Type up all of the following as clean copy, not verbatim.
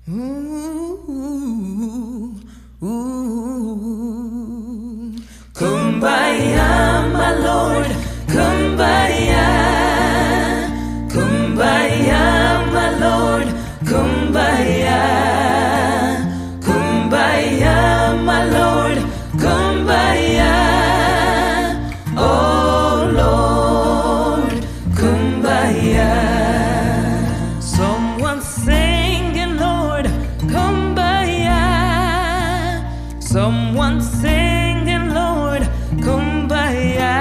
Ooh, ooh. Kumbaya, my Lord, Kumbaya, Kumbaya, my Lord, Kumbaya, Kumbaya, my Lord, Kumbaya, oh Lord, Kumbaya. Someone singing, Lord, Kumbaya. Someone singing, Lord, Kumbaya.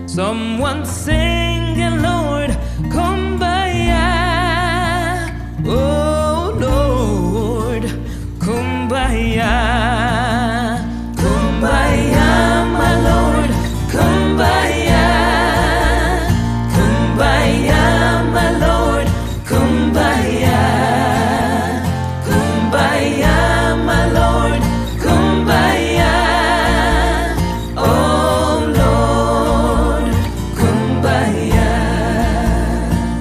Someone singing, Lord, Kumbaya. Oh Lord, Kumbaya. Kumbaya, my Lord, Kumbaya. Kumbaya, my Lord, Kumbaya. Kumbaya, my Lord, Kumbaya. Oh Lord, Kumbaya.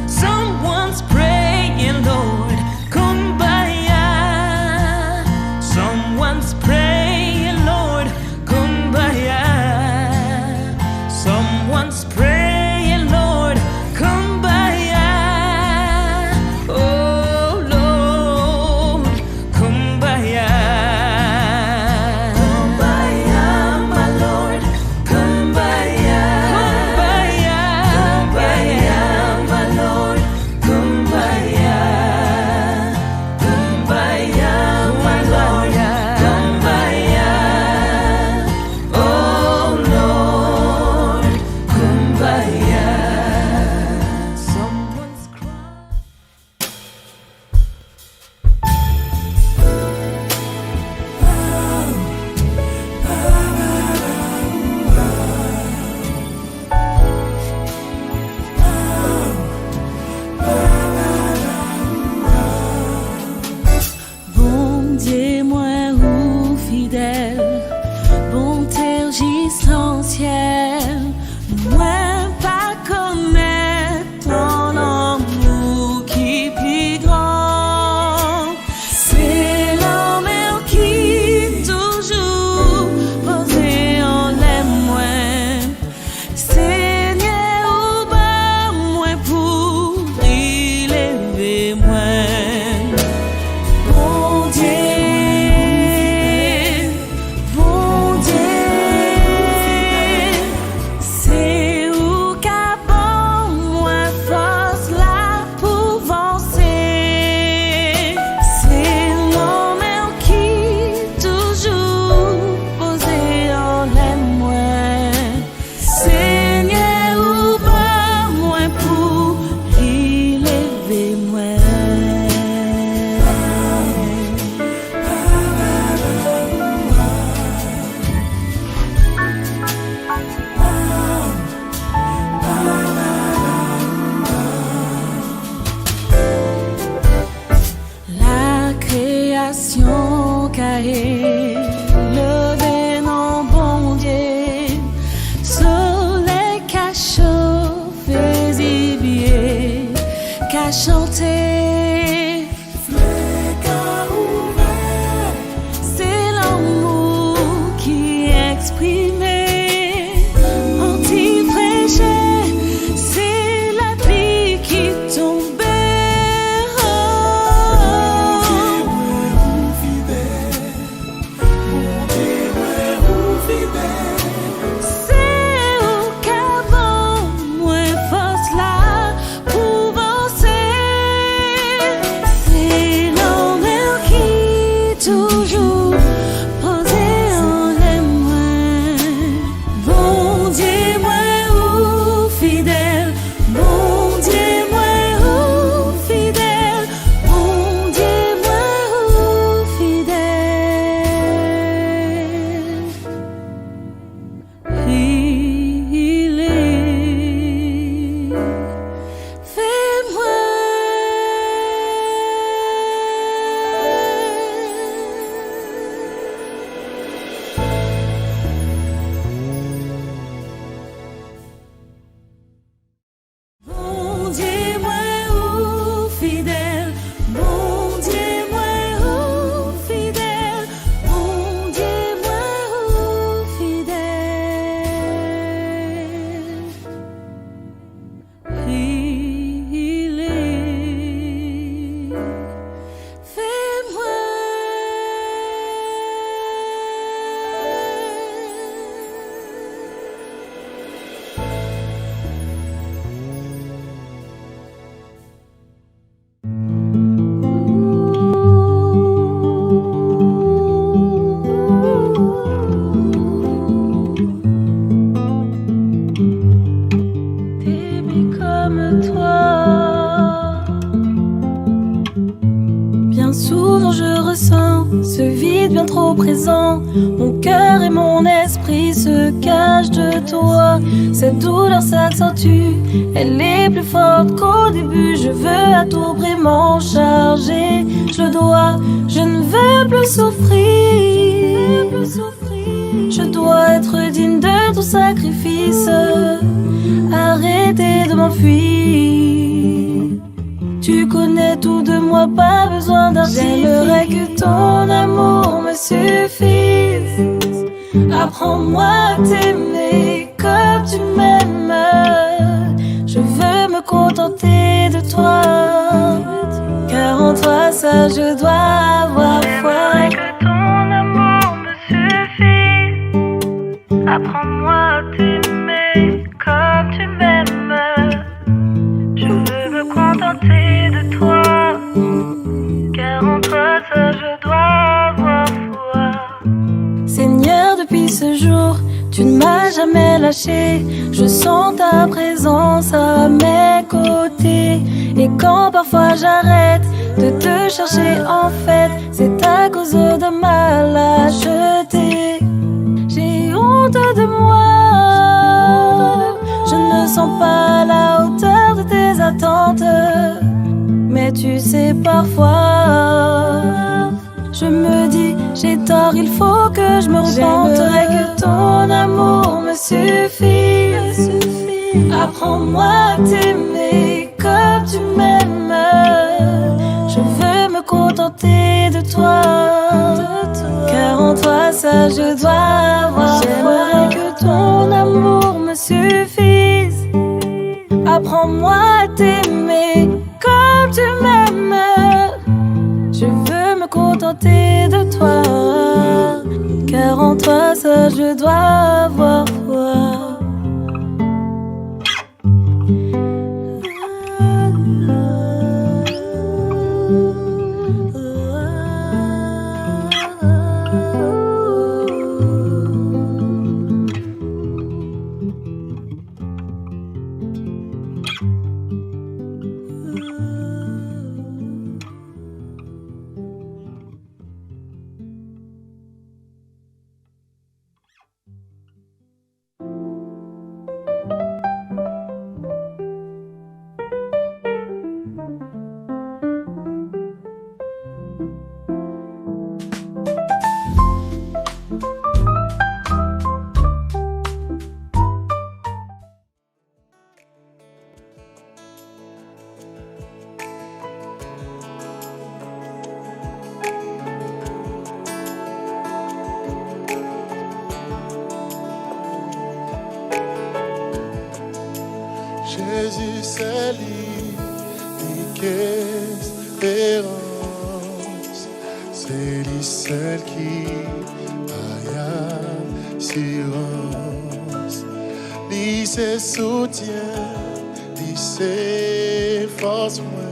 Someone's praying, Lord, Kumbaya. Someone's praying, Lord, Kumbaya. Someone's praying, Lord, Kumbaya. Oh Lord, Kumbaya. Kumbaya, my Lord, Kumbaya. Kumbaya, Kumbaya, my Lord, Kumbaya. Kumbaya, my Lord, Kumbaya. Oh Lord, Kumbaya. Someone's crying. Bon Dieu, moi ou fidèle, bonté existentielle, moi pas connaître ton amour qui plus grand. C'est l'homme qui toujours posé en l'aime moins. Seigneur, ou bas moi pour élever moi. Bon Dieu, bon Dieu, c'est où qu'a bon moi force là pour avancer. C'est l'homme qui toujours posé en l'aime moi. Seigneur, ou bas moi pour élever moi. La création carrée, levé non bon Dieu, soleil qu'a chauffé zibier, qu'a chanté, c'est l'amour qui exprimé, anti-fraîcheur, c'est la pluie qui tombait. Bien souvent je ressens ce vide bien trop présent. Mon cœur et mon esprit se cachent de toi. Cette douleur s'accentue, elle est plus forte qu'au début. Je veux à tout prix m'en charger. Je dois, je ne veux plus souffrir. Je dois être digne de ton sacrifice. Arrêtez de m'enfuir. Tu connais tout de moi, pas besoin d'artifice. J'aimerais que ton amour me suffise. Apprends-moi à t'aimer comme tu m'aimes. Je veux me contenter de toi, car en toi ça je dois avoir foi. J'aimerais que ton amour me suffise. Apprends-moi à t'aimer comme tu m'aimes. Je veux me contenter de toi, car en toi ça je dois avoir foi. Seigneur, depuis ce jour, tu ne m'as jamais lâché. Je sens ta présence à mes côtés. Et quand parfois j'arrête de te chercher, en fait, c'est à cause de ma lâcheté. J'ai honte de moi. Je ne sens pas la hauteur de tes attentes. Mais tu sais, parfois je me dis, j'ai tort, il faut que je me repente. J'aimerais que ton amour me suffise. Apprends-moi à t'aimer comme tu m'aimes. Je veux me contenter de toi, car en toi ça je dois avoir. J'aimerais que ton amour me suffise. Apprends-moi à t'aimer comme tu m'aimes. Je veux me contenter de toi, car en toi ça je dois avoir foi. Jésus, c'est l'unique espérance. C'est lui seul qui a assurance. Lui c'est soutien, lui c'est force moi.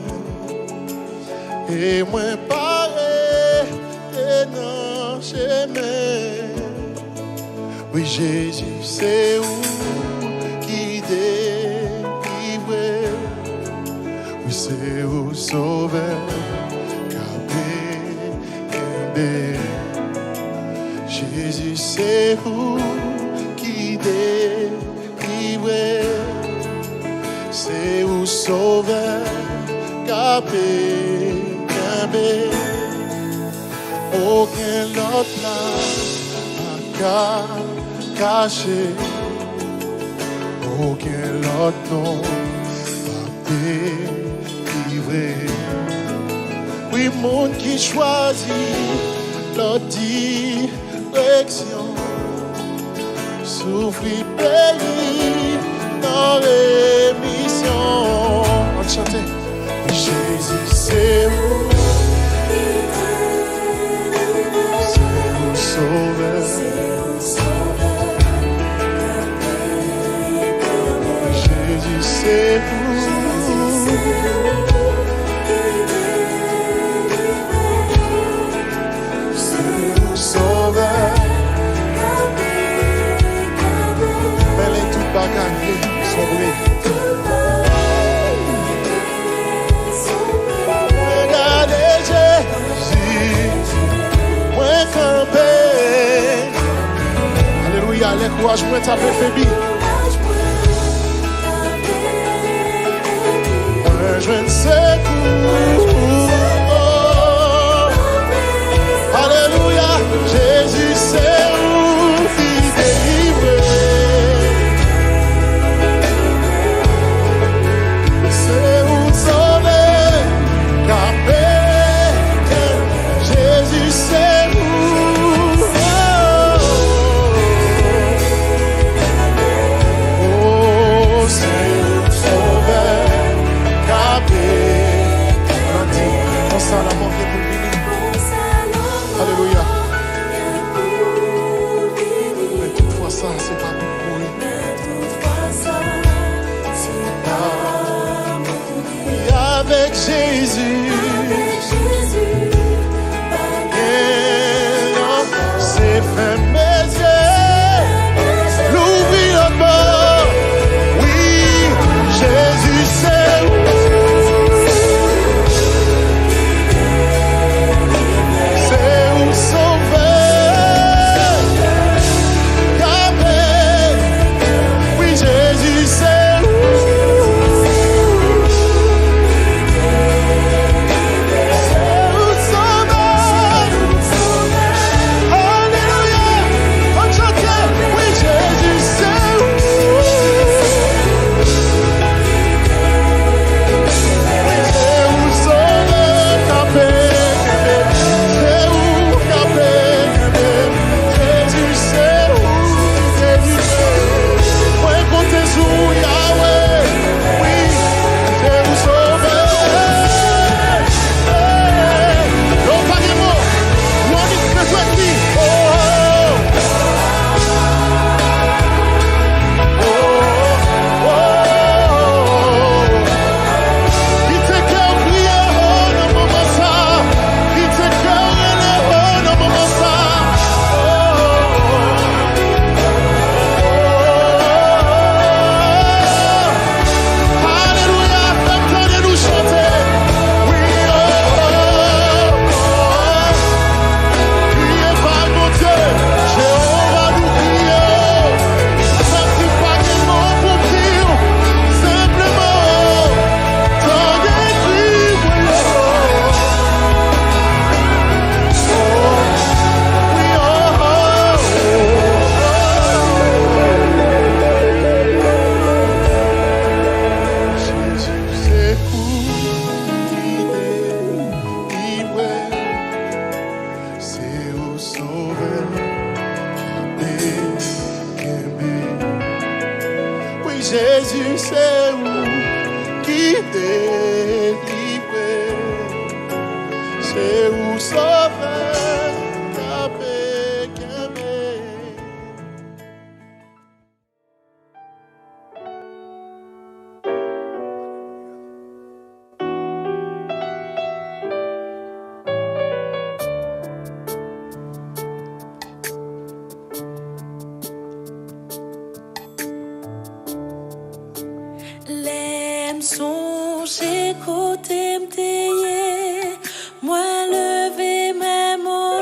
Et moi pareil et non chemin. Oui, Jésus, c'est où qui délivre. Oui, c'est où sauveur, capé, Jésus, c'est où qui délivre. C'est où sauveur, capé, aucun autre là à cacher. Aucun autre nom va délivrer. Oui, monde qui choisit l'autre direction, souffre, pays, dans l'émission. On chante. Jésus, c'est où? C'est où sauveur? Jésus, c'est où? C'est où sauveur? Mais les tout pas gagnés sont brillés. Regardez Découragement t'a fait faiblir. Moi, je ne sais où. Alléluia, Jésus c'est où il délivre. C'est où sauver, capé. Jésus c'est où. Oh, c'est où sauver, capé. On sent la mort qui est pour finir. Alléluia. Mais toutefois ça, c'est pas pour mourir. Et avec Jésus, et non, c'est fermé mes yeux. L'ouvrir le bord. Oui, Jésus c'est où. C'est où sauver. Garder. Oui, Jésus c'est où. C'est où sauver. Alléluia. On chante. Oui, Jésus c'est où. C'est où sauver. Garder. C'est où garder. Jésus c'est où. Jésus c'est où. Point compter sur Yahweh. Oui, c'est où sauver. Non, pas de mots. On dit que je dis. Qui te cœur prier dans mon moment ça. Qui te cœur dans mon moment ça. Alléluia, entendez-nous chanter. Oui, criez par mon Dieu, Jéhovah nous crions. Sorti pas des mots pour dire, simplement, tant des cris, oui, oui, Jésus, c'est où il est, c'est où sauver, aimer. Oui, Jésus, c'est où qui délivre, c'est où sauver, aimer. L'aime songer côté m'teye, moi lever même au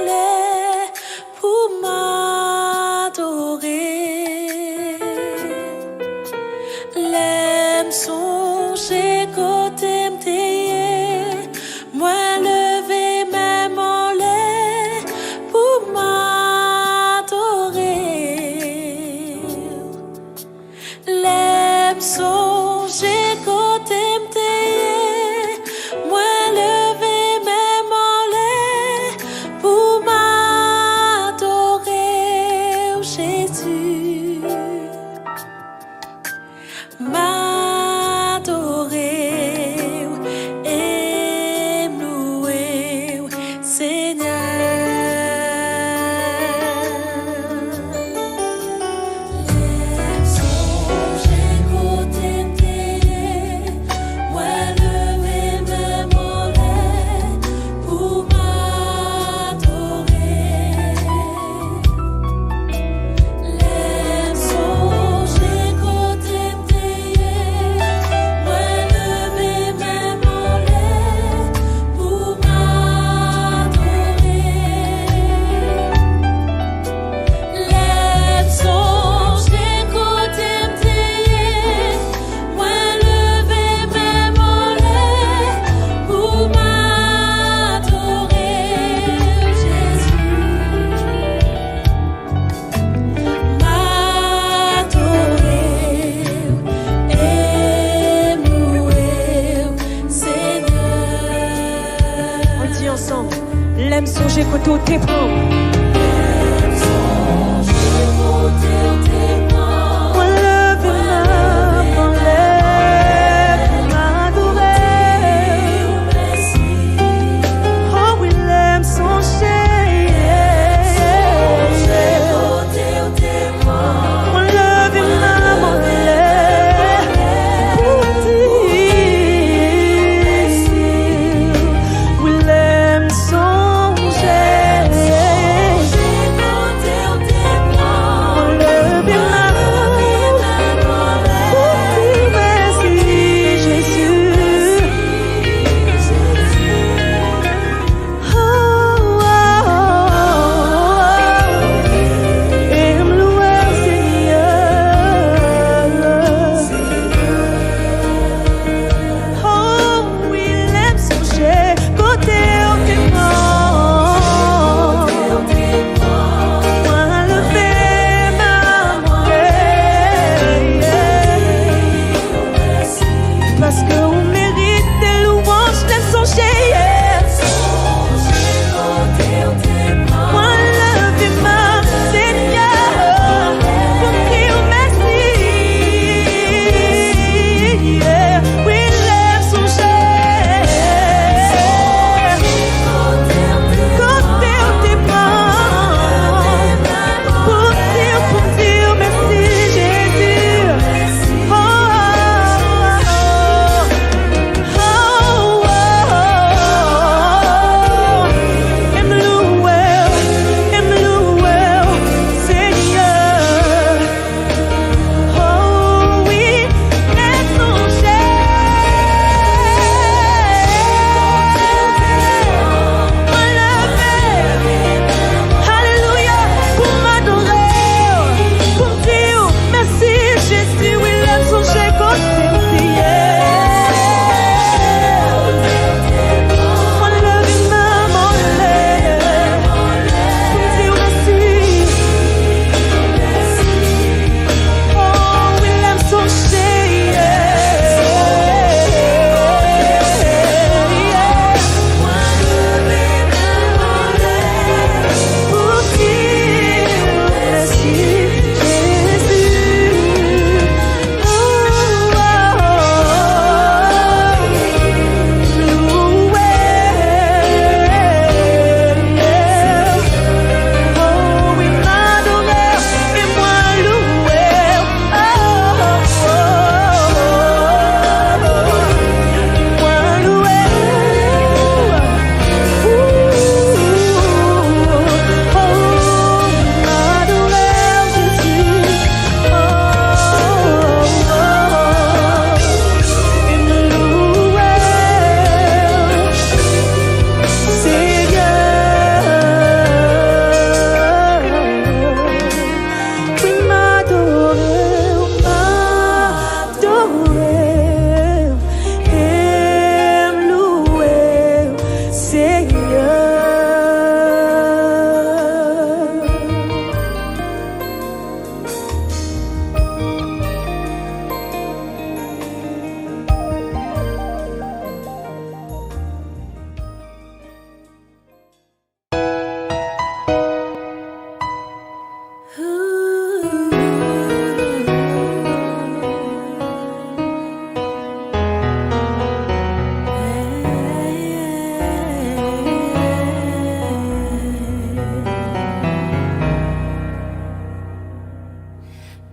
dit ensemble. L'aime songer côté au tes bras.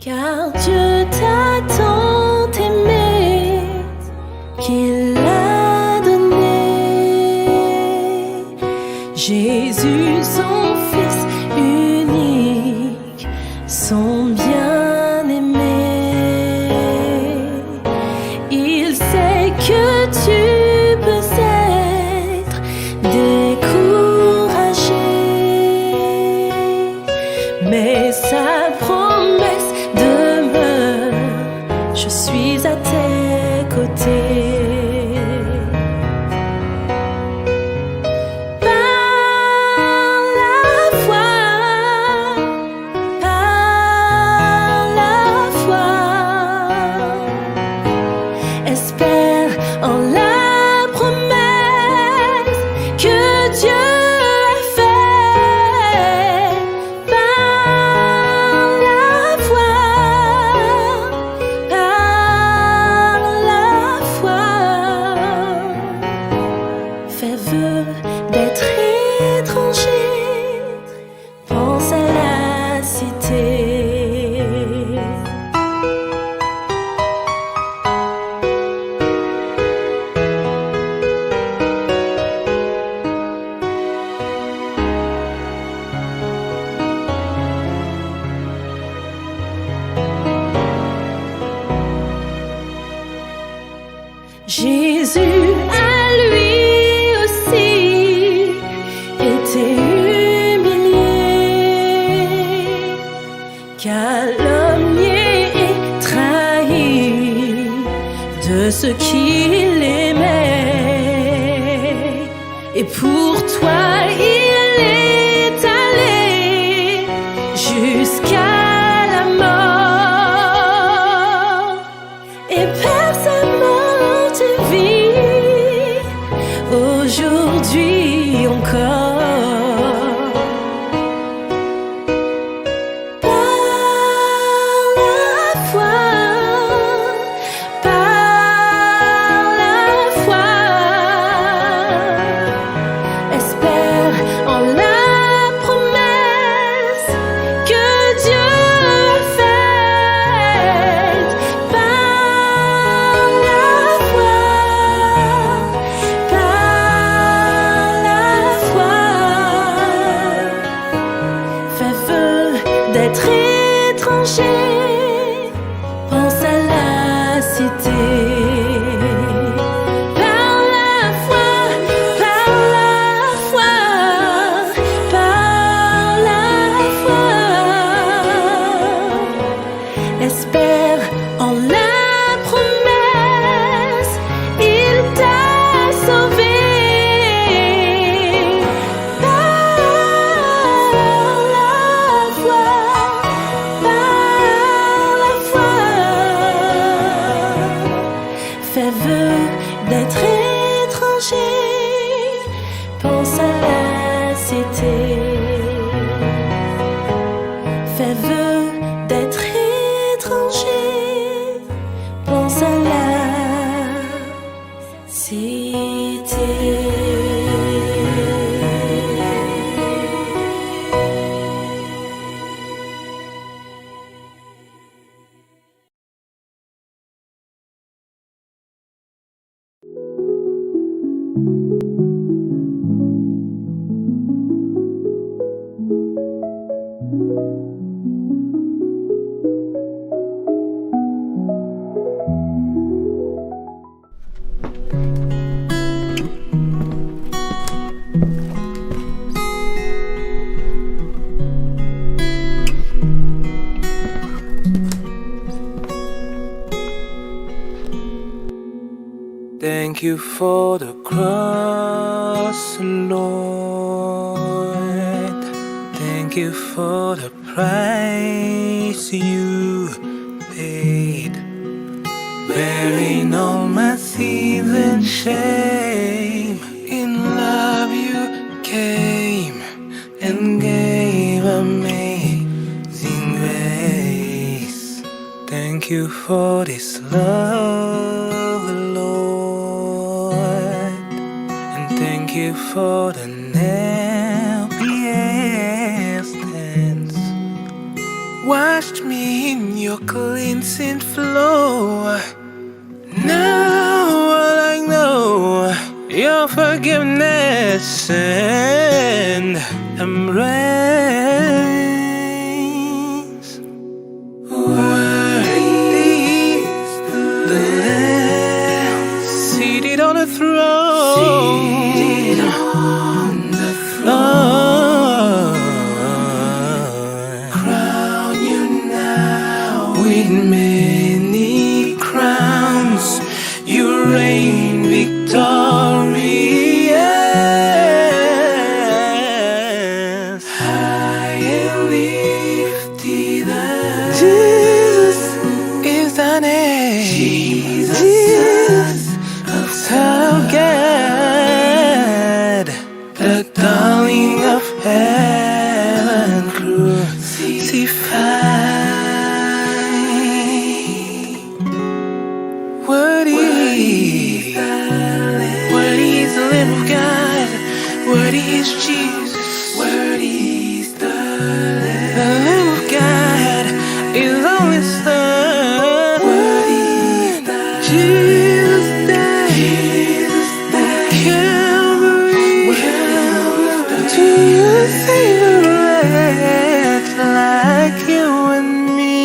Car Dieu t'a tant aimé qu'il l'a donné. Jésus, son Fils unique, son bien-aimé. Il sait que tu peux être découragé, mais sa promesse demeure, je suis à tes côtés. Par la foi, par ceux qu'il aimait. Et pour toi, il est allé jusqu'à la mort. Et par sa mort, tu vis aujourd'hui encore. D'être étranger, pense à la cité. Par la foi, par la foi, par la foi. Espère en la promesse, il t'a sauvé. Fais vœu d'être étranger, pense à la cité. Fais vœu d'être étranger, pense à la cité. Thank you for the cross, Lord. Thank you for the price you paid, bearing all my sins and shame. In love you came and gave amazing grace. Thank you for this love, Lord, and thank you for the nail-pierced hands. Washed me in your cleansing flow. Now all I know, your forgiveness and embrace. Worthy is the Lamb seated on the throne. Seated on the throne. Crown you now with many crowns. You reign victorious. High and lifted up. Jesus is the name. Jesus of God, the darling of heaven crucified. Worthy is the Lamb of God. Worthy is Jesus. Worthy is the Lamb of God. His only Son. Worthy is the Jesus died. Calvary. To save a wretch like you and me.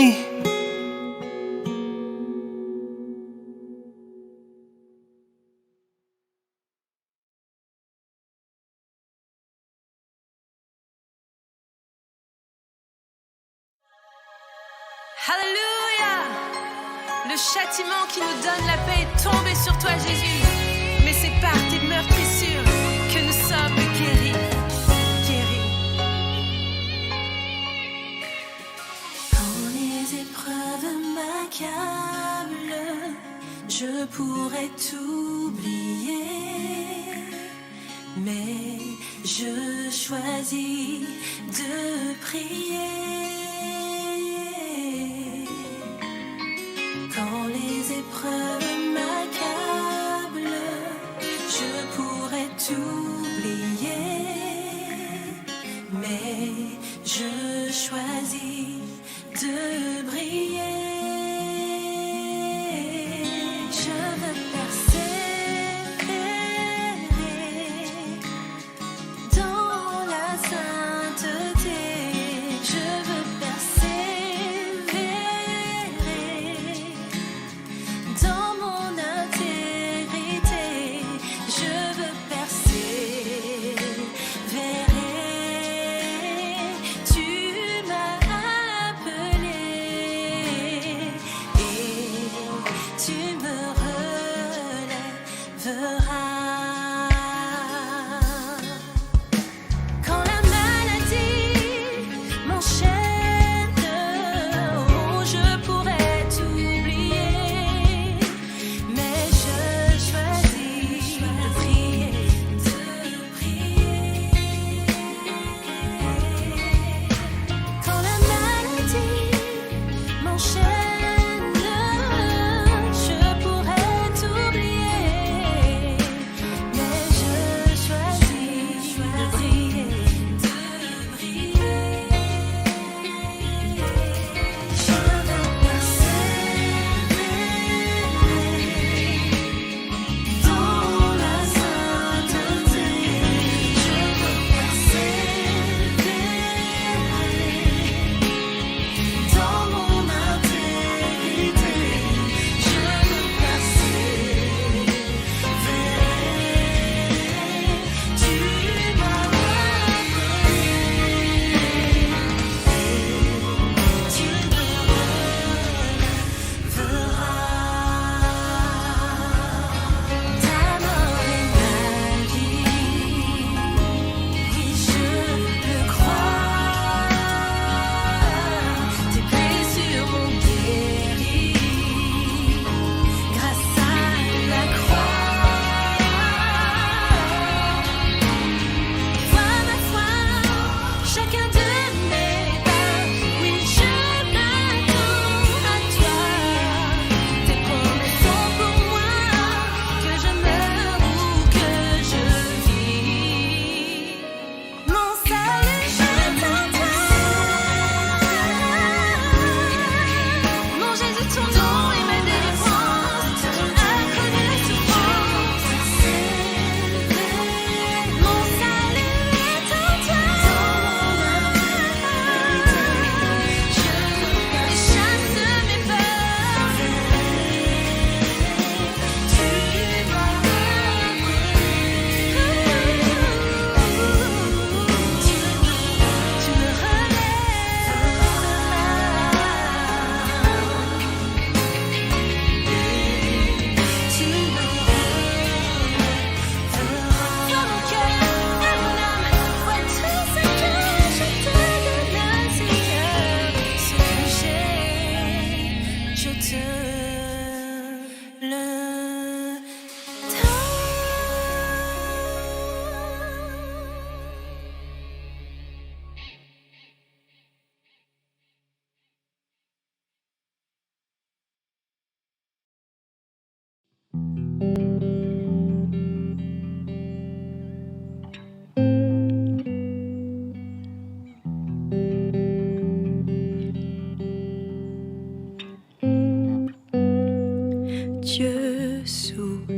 Alléluia. Le châtiment qui nous donne la paix est tombé sur toi, Jésus. Mais c'est par tes meurtrissures que nous sommes guéris. Guéris. Quand les épreuves m'accablent, je pourrais t'oublier, mais je choisis de prier. Quand les épreuves m'accablent, je pourrais t'oublier, mais je choisis de briller. Je veux persévérer dans la sainteté. Je veux persévérer dans mon intégrité. Je veux persévérer. Tu m'as appelé et tu me relèveras. Quand la maladie m'enchaîne, oh, je pourrais t'oublier, mais je choisis de prier, de prier. Quand la maladie m'enchaîne, je pourrais t'oublier, mais je choisis de prier, de prier. Je veux persévérer dans la sainteté. Je veux persévérer dans mon intégrité. Je veux persévérer. Tu m'as appelé et tu me relèveras. Ta mort est ma vie, oui je le crois. Tes blessures m'ont guéri grâce à la croix. Vois ma foi, chacun de mes pas. Oui, je m'attends à toi. Tes promesses sont pour moi, que je meure ou que je vis. Mon salut, je t'entends. Mon Jésus, ton nom est ma délivrance. A connu la souffrance. Mon salut est en toi. Et chasse mes peurs. Tu m'as tu me Dans mon cœur et mon âme, vois tout ce que je te donne, Seigneur. Ce que j'ai, je te le Dieu souverain,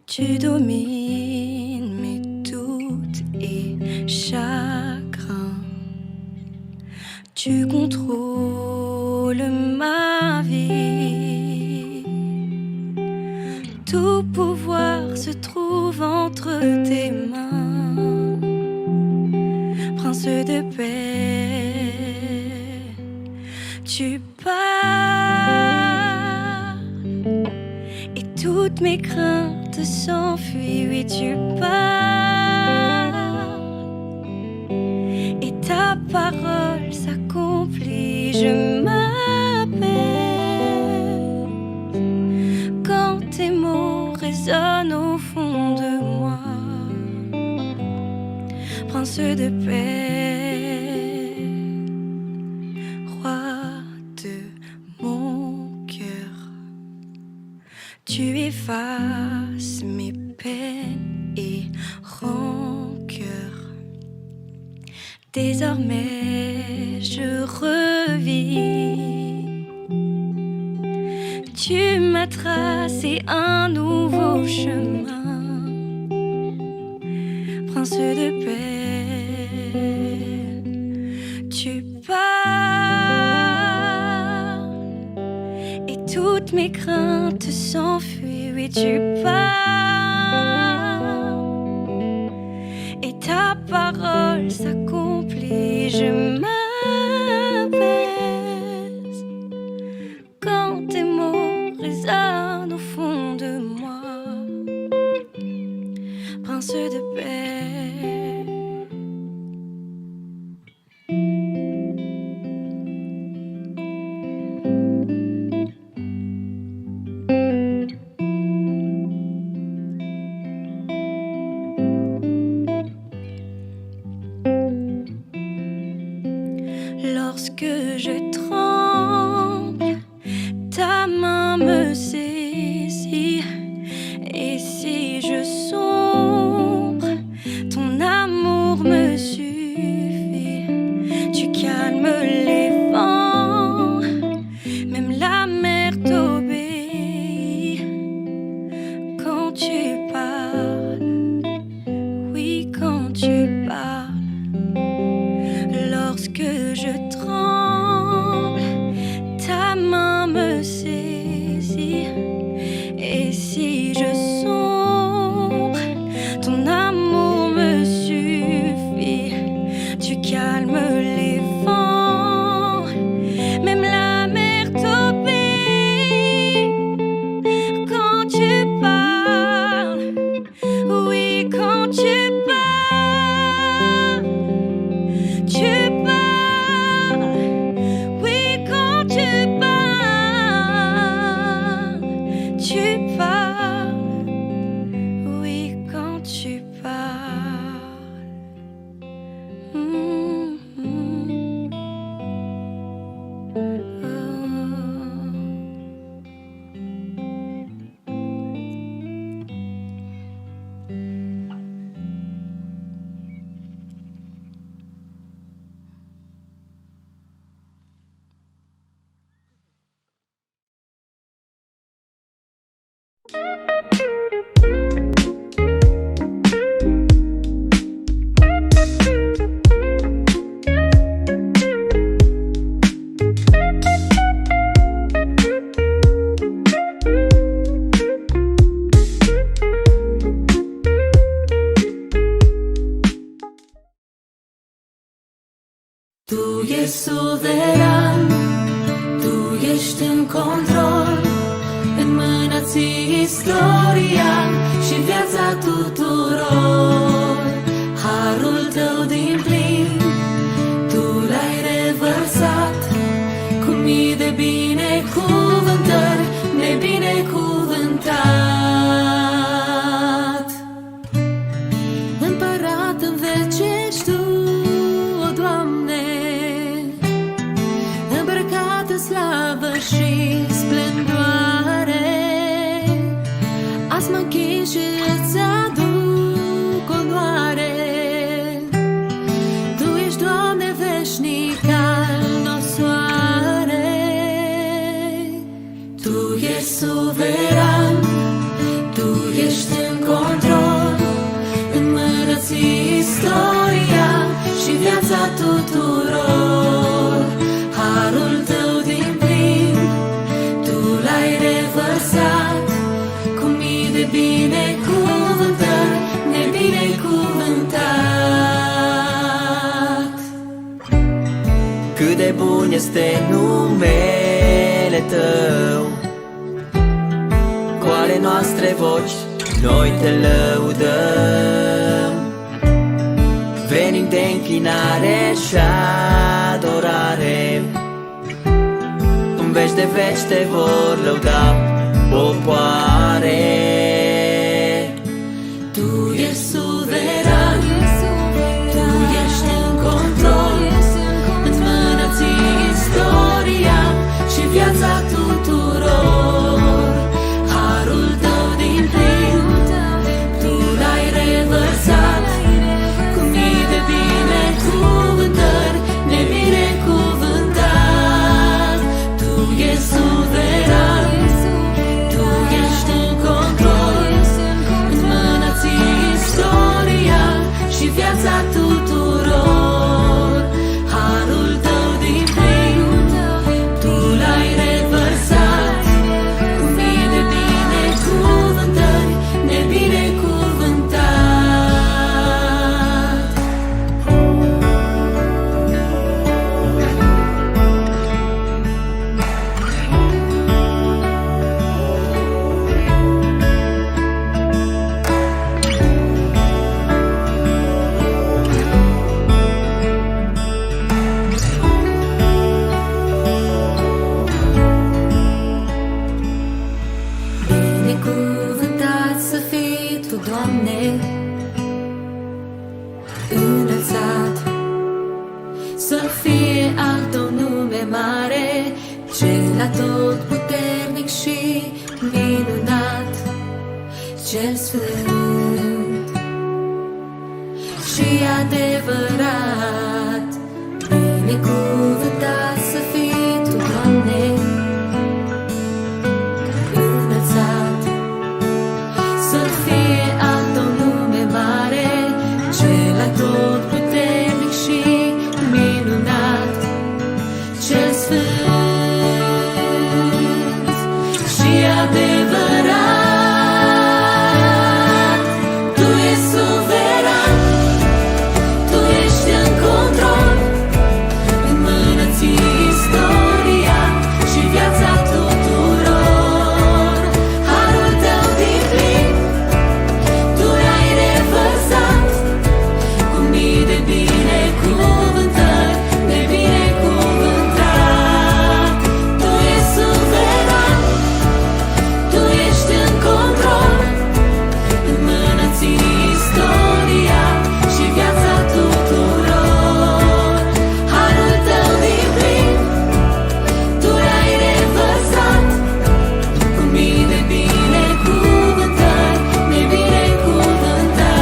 tu domines mes doutes et chagrins. Tu contrôles ma vie. Tout pouvoir se trouve entre tes mains. Prince de paix, tu crainte s'enfuit, oui tu parles, et ta parole s'accomplit. Je m'appelle quand tes mots résonnent au fond de moi. Prince de paix, roi de mon cœur, tu effaces mes peines et rancœurs. Désormais je revis, tu m'as tracé un nouveau chemin. Prince de paix, tu parles et toutes mes craintes s'enfuient. Oui, tu parles et ta parole s'accomplit. Je m'apaise quand tes mots résonnent au fond de moi. Prince de paix. Lorsque je tremble, ta main me saisit. Et si je sombre, ton amour me suffit. Tu calmes les vents, même la mer t'obéit. Quand tu parles, oui, quand tu parles. Lorsque je tremble, ta main me saisit. Et si je sombre, ton amour me suffit. Tu calmes les vents, même la mer t'obéit. Quand tu parles, oui, quand tu parles, tu parles, oui, quand tu parles, tu parles, oui, quand tu parles. Tu ești suveran, tu ești în control. În mâna ți istoria și viața tuturor. Harul tău din plin, tu l-ai revărsat cu mii de binecuvântări, nebinecuvântat. Împărat în veci ești tu, o Doamne, îmbrăcat în slavă și splendoare. Azi mă închin și îți aduc onoare. Tu ești, Doamne, veșnic al nostru soare. Tu ești suveran, tu ești în control. În mână ți istoria și viața tuturor. Harul tău din plin, tu l-ai revărsat cu mii de binecuvântări, nebinecuvântat. Cât de bun este numele Tău, cu ale noastre voci noi te lăudăm. Venim de închinare și adorare, în veci de veci te vor lăuda popoare. Tu ești suveran, Tu ești în control, în mână ții istoria și viața tuturor. Harul Tău din plin, Tu l-ai revărsat, cu mii de binecuvântări, nebinecuvântat. Tu ești suveran, Tu ești în control, în mână ții istoria și viața tuturor. Harul Tău din plin, Tu l-ai revărsat, cu mii de binecuvântări, nebinecuvântat. Binecuvântat să fii Tu, Doamne, înălțat, să fie al Tău nume mare, Cel atotputernic și minunat, Cel sfânt și adevărat. Binecuvântat să fii Tu, Doamne, înălțat, să fie al Tău nume mare, Cel atotputernic și minunat, Cel sfânt și adevărat. Tu ești suveran, Tu ești în control, în mână ții istoria și viața tuturor. Harul Tău din plin, Tu l-ai revărsat, cu mii de binecuvântări, nebinecuvântat. Tu ești suveran, Tu ești în control, în mână ții istoria și viața tuturor. Harul Tău din plin, Tu l-ai revărsat, cu mii de binecuvântări, nebinecuvântat.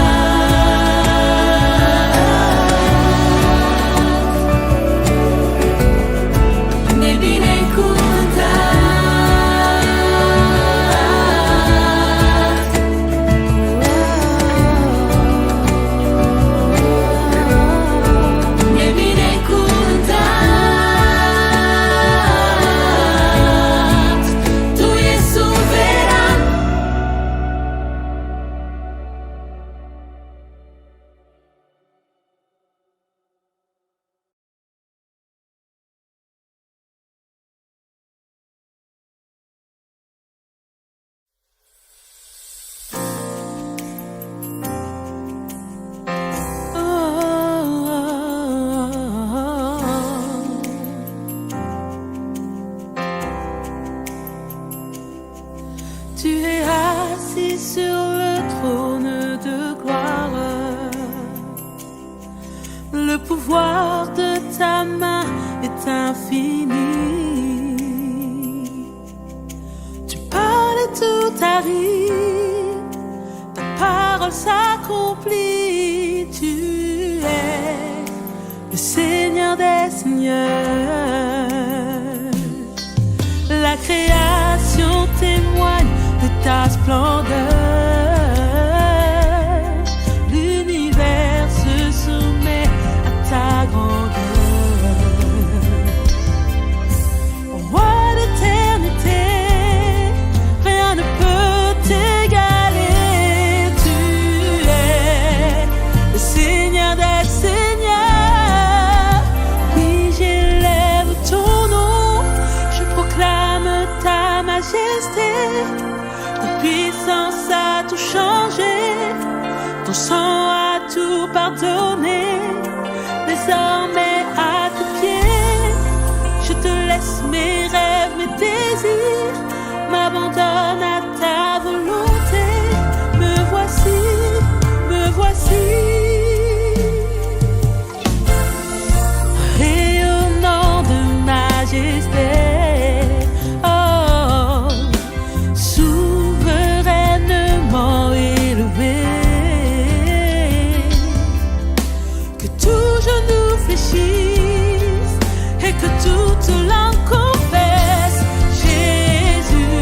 Nebinecuvântat. Tu ești suveran. Tu es assis sur le trône de gloire. Le pouvoir de ta main est infini. Tu parles et tout arrive. Ta parole s'accomplit. Tu es le Seigneur des seigneurs. La création témoigne de ta splendeur. L'univers se soumet à ta grandeur. Roi d'éternité, rien ne peut t'égaler. Tu es le Seigneur des seigneurs. Oui, j'élève ton nom, je proclame ta majesté, ta puissance Ton sang a tout pardonné. Désormais à tes pieds, je te laisse mes rêves, mes désirs. M'abandonne à ta volonté. Me voici, me voici. Rayonnant de majesté. Oh, souverainement élevé. Que tout genou fléchisse et que toute langue confesse Jésus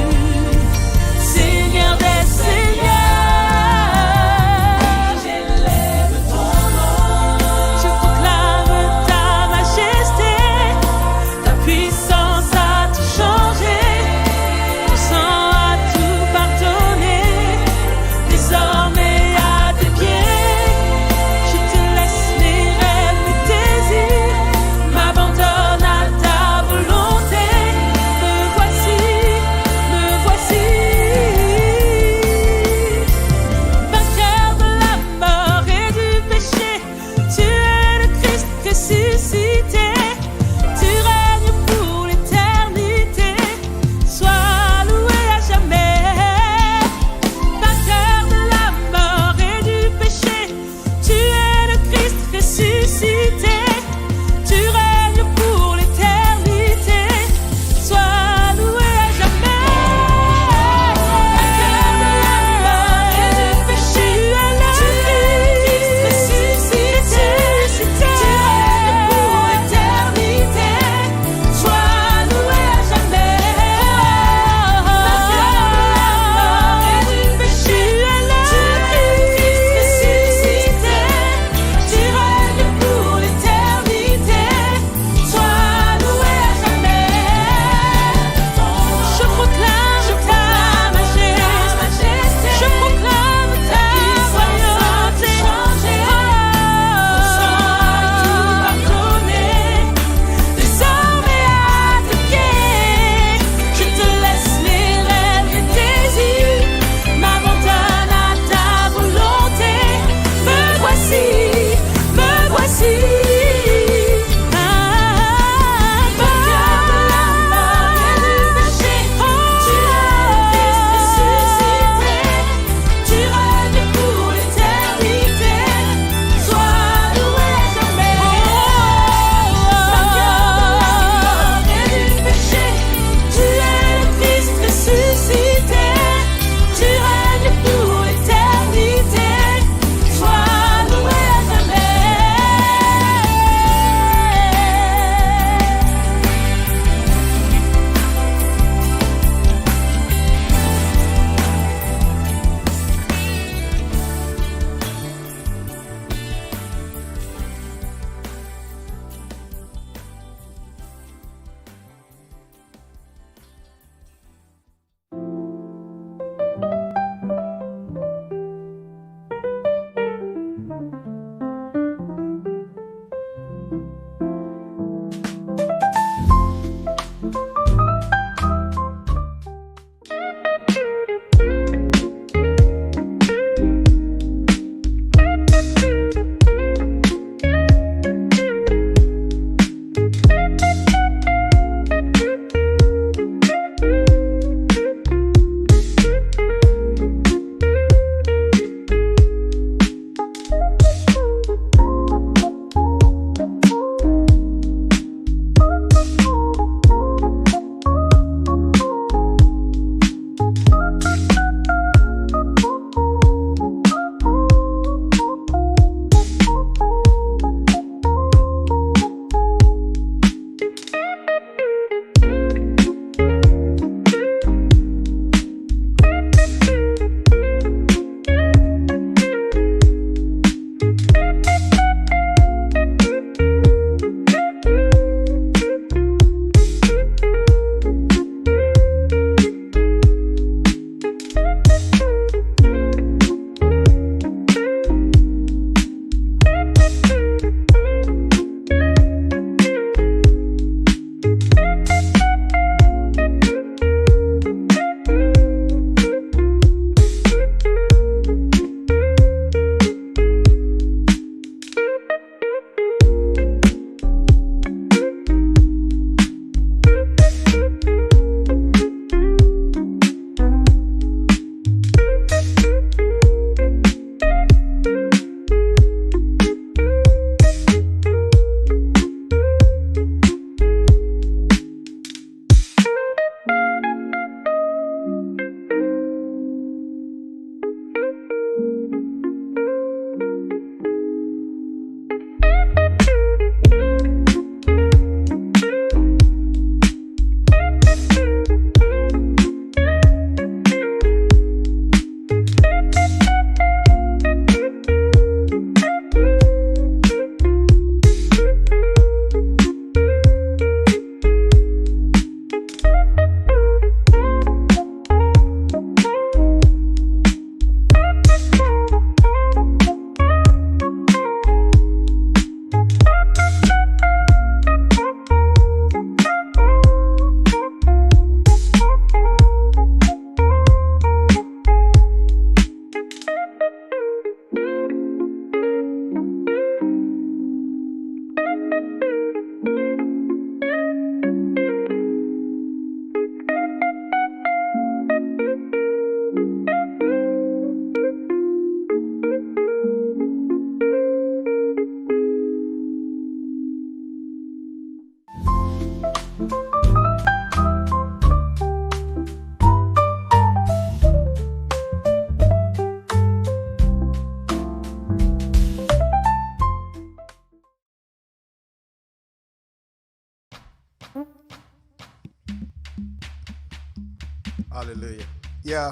Hallelujah. Yeah.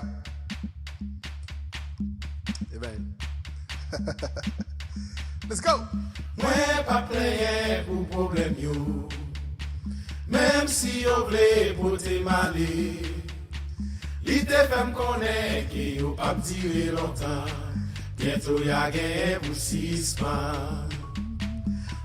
Amen. Let's go. Mwen pa pleye pou problem yo, même si yo vle pote male, li te fem konen ki yo pa dire longtemps, bientôt ya genye pou 6 man.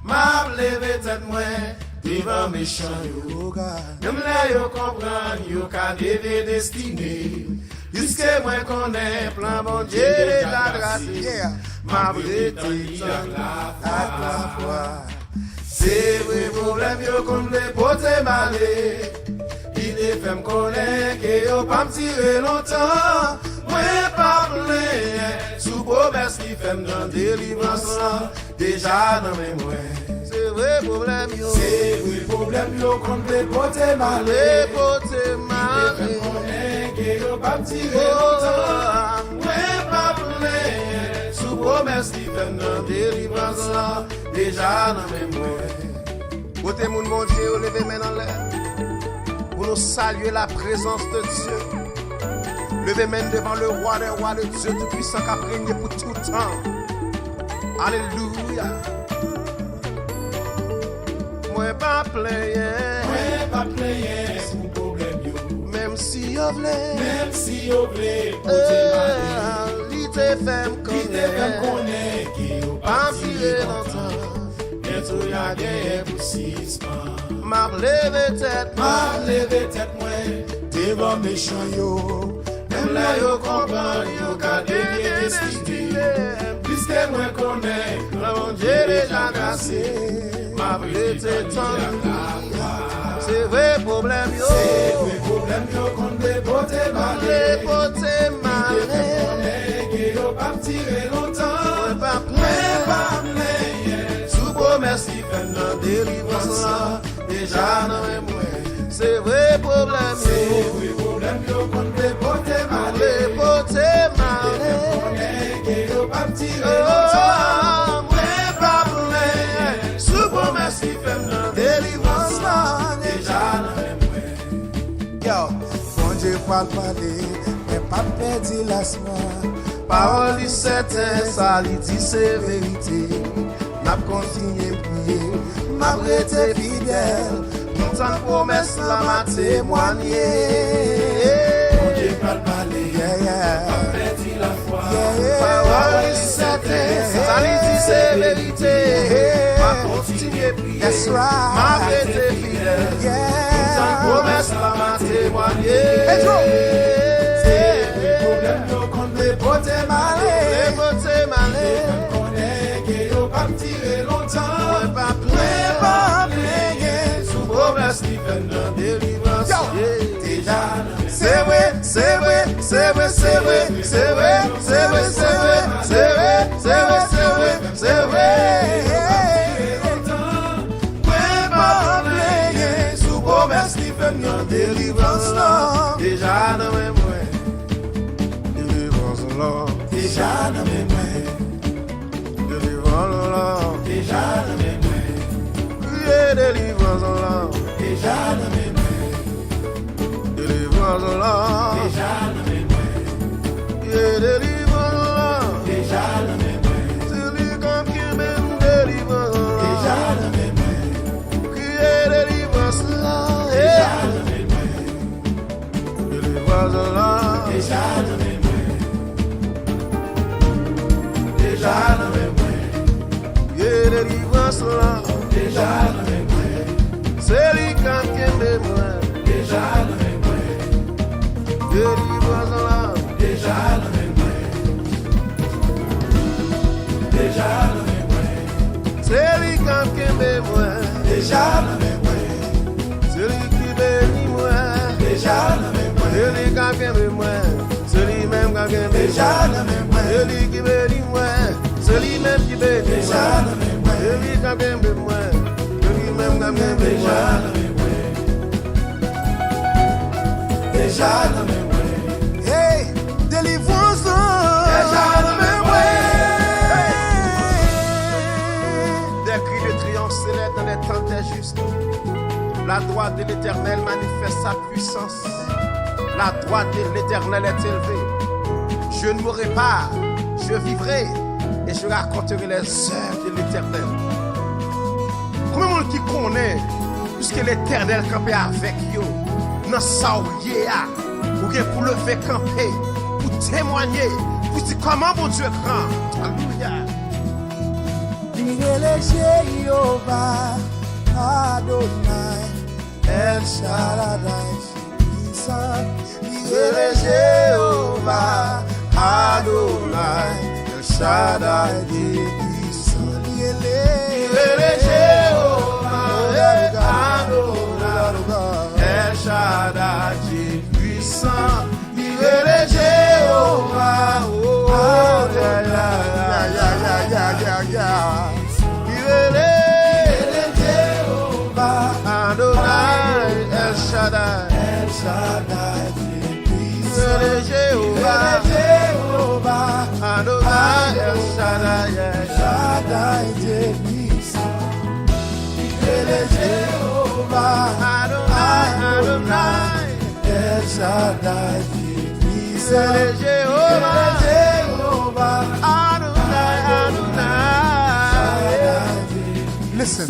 Ma leve tête mwen devant méchant yo, même là yo comprend yo ka deve destiné, jusque mwen konen plan bon Dieu déjà tracé. Ma brete ak la foi. C'est vrai problème yo kon le pote male, li de fem konen ke yo pa m'tire longtemps. Mwen pa pleye sou promesse ki fem nan délivrance la, déjà nan men mwen. C'est vrai problème yo, c'est vrai problème yo kon le pote male, li de fem konen ke yo pa m'tire longtemps. Mwen pa pleye sou promesse ki fem nan délivrance la, déjà nan men mwen. Côté moun bon Dieu, levez main en l'air pour nous saluer la présence de Dieu. Levez main devant le roi des rois, le Dieu tout-puissant qui a régné pour tout temps. Alléluia. Moi pas pleye sou problème yo, même si yo vle, même si yo vle pote male, li te fem li te fem konen ki yo pa pas tire tire longtemps, longtemps. bientôt ya genye pou 6 man. M'a levé tête, Ma leve tête mwen devant méchant yo, même là yo comprend yo ka devye destiné, puisque mwen konen mon Dieu déjà gracé. M'a prêté tant. C'est vrai problème yo, c'est vrai problème yo kon de pote les male, potes malé. konen ke yo pa m'tire longtemps. Pas Mwen plein, pa mleye sou promesse ki fem nan délivrance la, déjà nan men mwen. c'est vrai problème C'est yo, vrai problème yo kon de pote male, les potes malé. konen ke yo pa m'tire longtemps. Mwen pa mleye sou promesse ki fem nan délivrance la, déjà nan men mwen. Yo, bon Dieu parle parler, mais pas perdu la soie. Parole li certain, ça li dit c'est vérité. N'a continué prier, m'a prêté fidèle. Montant promesse la m'a témoigné. Bon Dieu parle parler, Yeah, yeah. pas perdu la foi. Parole li certain, ça li dit c'est vérité. M'a continué prier, That's right. m'a prêté fidèle. Montant Yeah. promesse la m'a témoigné. Problème yo kon le pote male, Les potes malé. konen ke yo pa m'tire longtemps. Pas Mwen pa plein, pleye sou promesse ki fem nan délivrance, déjà nan men. c'est vrai, c'est vrai, c'est vrai, c'est vrai, c'est vrai, c'est vrai, c'est vrai, c'est vrai, c'est vrai, c'est vrai, c'est vrai. Mwen pa pleye sou promesse ki fem nan délivrance la, Déjà dans mes moyens, délivrance là, déjà nan men mwen. délivrance là, Déjà nan men mwen. crier délivrance là, Déjà nan men mwen. délivrance là, Déjà nan men mwen. crier délivrance là, Déjà nan men mwen. celui qui m'aime délivrance Déjà là, nan men mwen. crier délivrance là, Déjà nan men mwen. délivrance là. Déjà nan men mwen. Déjà nan men mwen. Yeah, délivrance là, Déjà nan men mwen. c'est lui qui aime moi. Déjà nan men mwen. Délivrance là, Déjà nan men mwen. Déjà nan men mwen. c'est lui qui aime moi. Déjà nan men mwen. C'est lui qui bénit moi. Déjà nan men mwen. C'est lui qui aime moi. C'est lui même qui aime Déjà moi. nan men mwen. C'est lui qui bénit moi. C'est lui même qui bénit Déjà moi. nan men mwen. C'est lui qui aime moi. C'est lui même qui aime Déjà moi. nan men mwen. Déjà nan men mwen. Hey, délivrance. Déjà nan men mwen. Des cris de triomphe s'élèvent dans les temps des justes. La droite de l'Éternel manifeste sa puissance. La droite de l'Éternel est élevée. Je ne mourrai pas, je vivrai et je raconterai les œuvres de l'Éternel. Combien de monde qui connaît, puisque l'Éternel campait avec eux, dans sa ouïe, ou bien pour le faire camper, pour témoigner, pour dire comment mon Dieu est grand. Alléluia. Direle Jéhovah Adonai El Shaddai puissant. Direle Jéhovah Adonai El Shaddai puissant. Direle Jéhovah Adonai El Shaddai puissant. Direle Jéhovah Adonai El Shaddai, El Shaddai, Jehovah, Adonai El Shaddai, El Shaddai, Jehovah, Adonai, Adonai El Shaddai, Jehovah, Adonai, Adonai. Listen.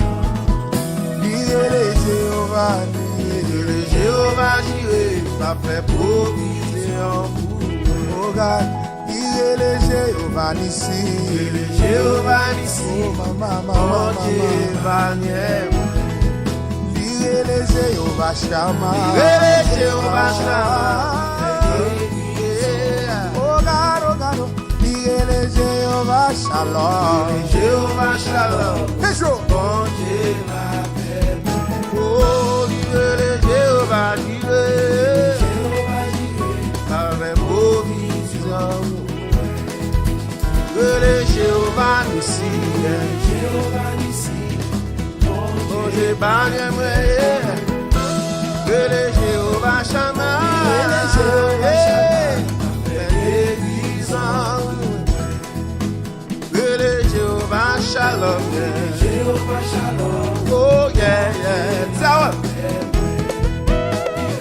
Jéhovah Jireh, m'a fait provision pour moi. Oh God, il est le Jéhovah Nissi. Jéhovah Nissi, mon Dieu va nier. Il est le Jéhovah Shammah. Il est le Jéhovah Shammah. Oh God, il est le Jéhovah Shalom. Jéhovah Shalom. Bon Dieu va. Oh, vive le Jéhovah, vive, avec provision. Que le Jéhovah Nissi, oh, j'ai banni moi. Que le Jéhovah Shammah, que le Jéhovah Shalom. Oh yeah, yeah. Tower.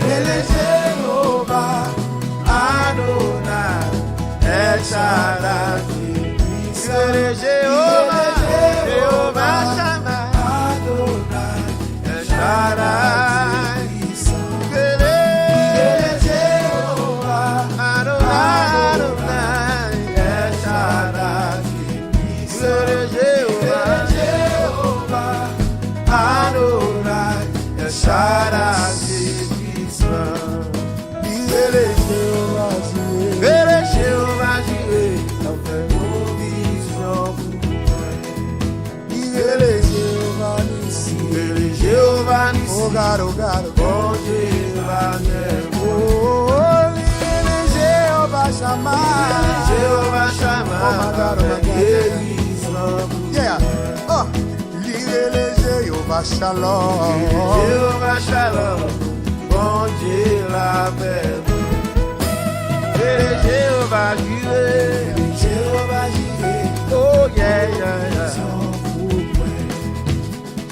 El Jehovah Adonai El Shaddai. El Jehovah Shammah Adonai El Shaddai. El Jehovah Adonai El Shaddai. El Jehovah Adonai El Shaddai puissant. Il est le Jéhovah Jireh. Il est Jéhovah Jireh. Il fait provision pour moi. Il est le Jéhovah Nissi. Il est le Jéhovah Nissi. Oh God, bon Dieu va nier. Oh, il est le Jéhovah Shammah. Il est le Jéhovah Shammah. Oh my God. Yeah. Oh. Jéhovah Shalom, Jéhovah Shalom, bon Dieu la paix. Et Jéhovah Jireh, Jéhovah Jireh, oh yeah, yeah, yeah.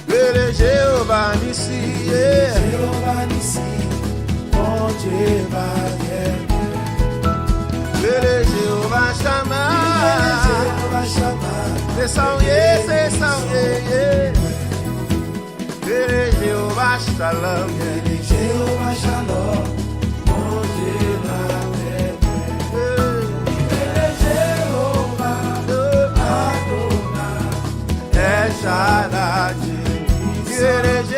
Et Jéhovah Nissi, Jéhovah Nissi, bon Dieu va bien. Et Jéhovah Shammah, Jéhovah Shammah, c'est sans yeah. Jehovah Shalom, Jehovah Shalom, mon Dieu la paix. Jehovah Adonai El Shaddai. Jehovah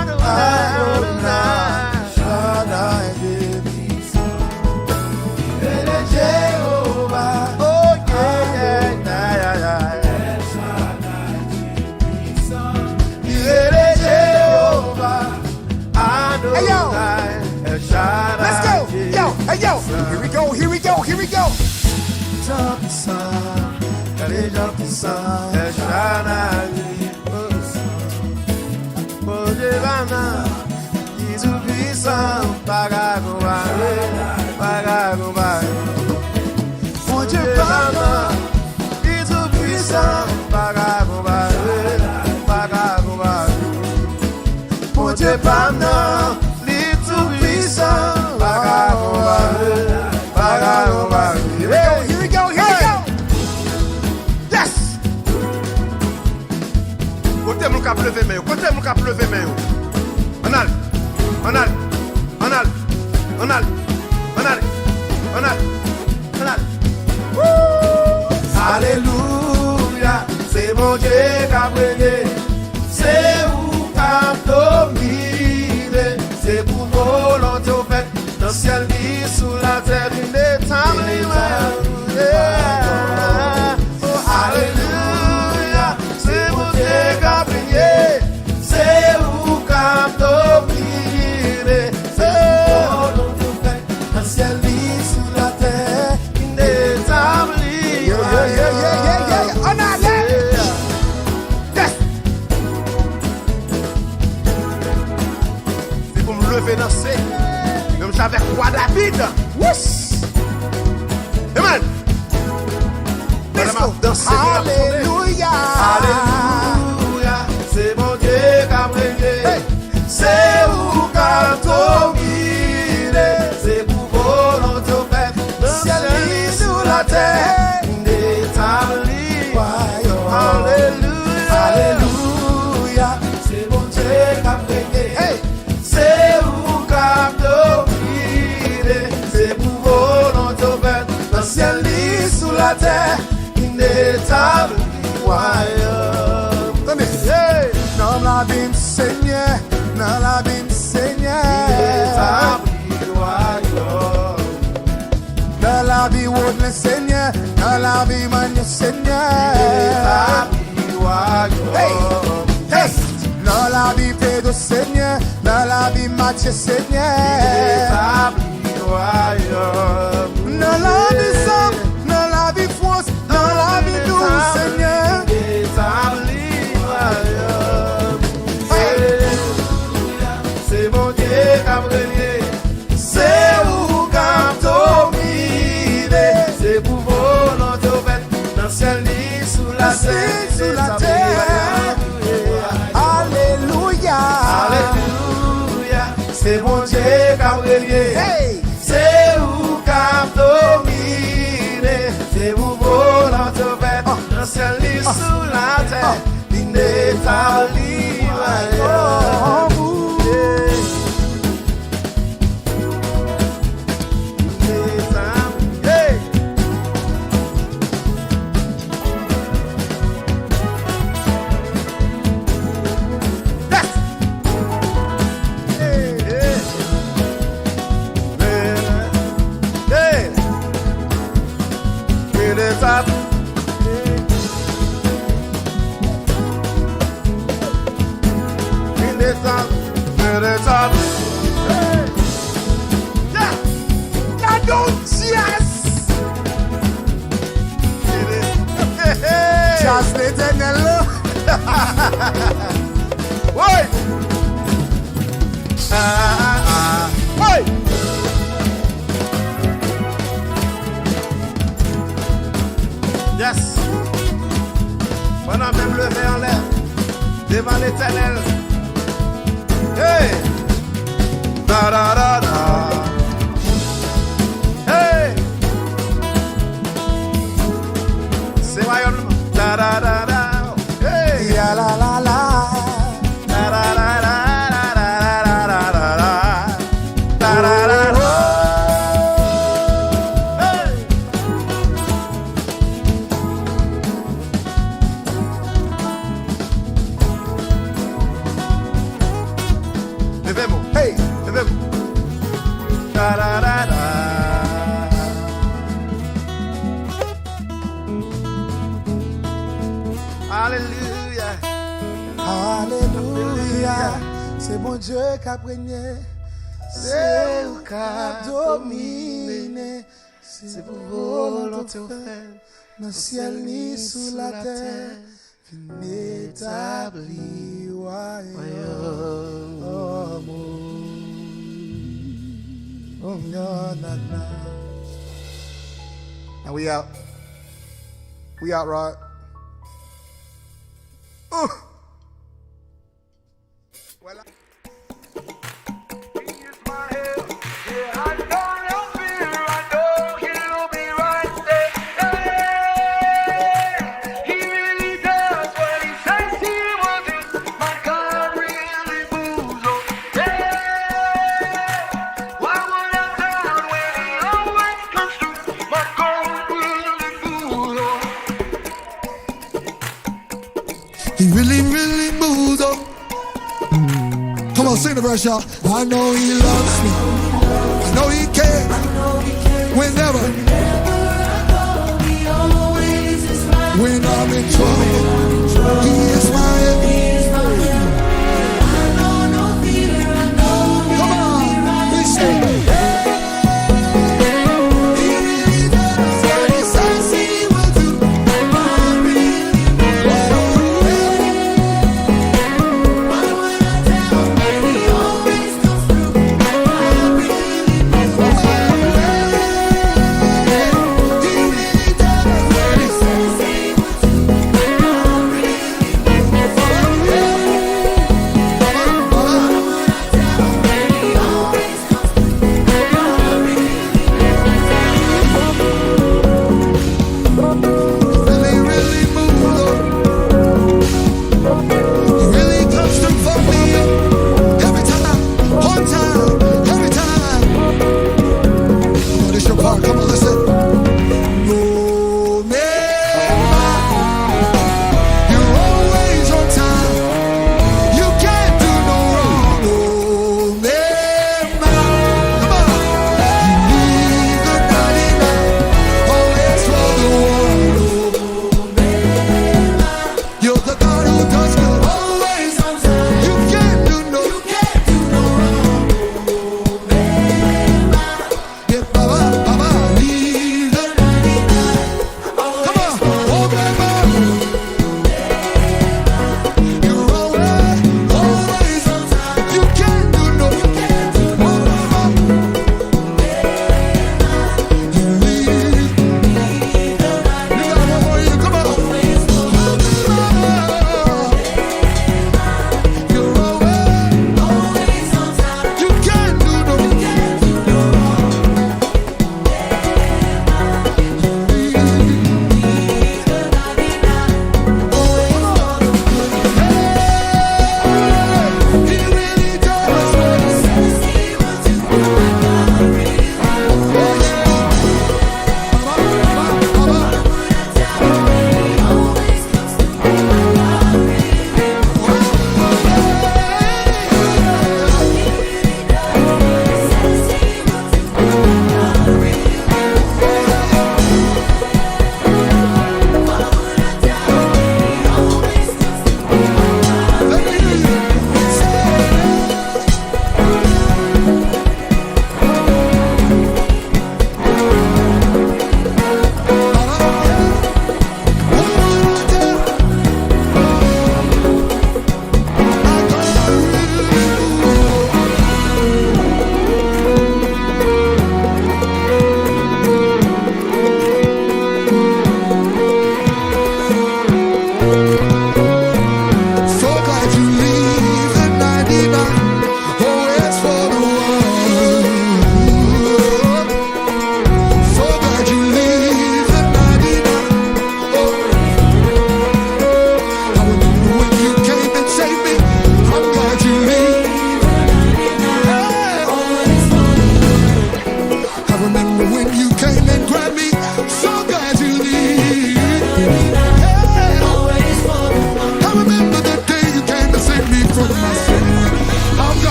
Adonai Shaddai. Jehovah, oh yeah, yeah. Let's go. Yo, hey yo. Here we go. Jean puissant, les gens puissants, El Shaddai. Mon Dieu vana, il est puissant, Pagagomare. Mon Dieu vana, il est puissant, Pagagomare. Mon Dieu vana, il est lever mes côté mon cap lever mes on a on a on a on a on a on a on a Alléluia, c'est mon Dieu qui a brillé, c'est où qu'a dominé, c'est pour volonté au fait, dans le ciel ni sous la terre, il est Alléluia, c'est mon Dieu qui a brillé, c'est où qu'a dominé, c'est pour volonté au fait, dans le ciel ni sous la terre, il est c'est pour me lever danser. Même j'avais roi David. Wouss. Amen. Let's go. Alléluia. Alléluia, c'est mon Dieu qui a brillé, c'est où qu'a dominé, c'est pour volonté au fait, dans le ciel et sous la terre, d'établir royaume. Alléluia, c'est mon Dieu qui a brillé, c'est où qu'a dominé, c'est pour volonté au fait, dans le ciel et sous la terre, d'établir royaume. Dans la vie, Seigneur, dans la vie, Seigneur. D'établir royaume. Dans la vie, le Seigneur, dans la vie, man, le Seigneur. D'établir royaume. Hey, dans la vie, Pedro, Seigneur, dans la vie, Mathieu, Seigneur. D'établir royaume. Dans la vie, Sam, dans la vie, France, dans la vie, nous, Seigneur. D'établir royaume. Alléluia, c'est mon Dieu qui a brillé, c'est où qu'a dominé, c'est pour volonté au fait, dans le ciel ni sous la terre, Sous la terre. Alléluia. Alléluia, c'est mon Dieu qui a brillé, Hey. c'est où qu'a dominé, c'est pour volonté au fait, dans le ciel ni sous la terre, inétabli royaume. Hey. Just l'éternel. Ouais. Ouais. Yes. Pendant même levé en l'air devant l'éternel. Hey. Da da da da. Hey. C'est royaume. Da da da da. Hey. Ya la la la. Da da da da da da da da da da. Da da da da. Hey. Levez-vous. Hey, levez-vous. Da da da da. Alléluia. Alléluia. C'est mon Dieu qui a régné. C'est où qui a dominé. C'est pour volonté au fait. Dans le ciel ni sous la terre. Inétabli royaume. Oh no, no, no. And we out. We out, right? Well, My God. He really, really moves up. Come on, sing the verse, y'all. I know he loves me. I know he cares. Whenever. When I'm in trouble, he is my everything. Come on, we sing.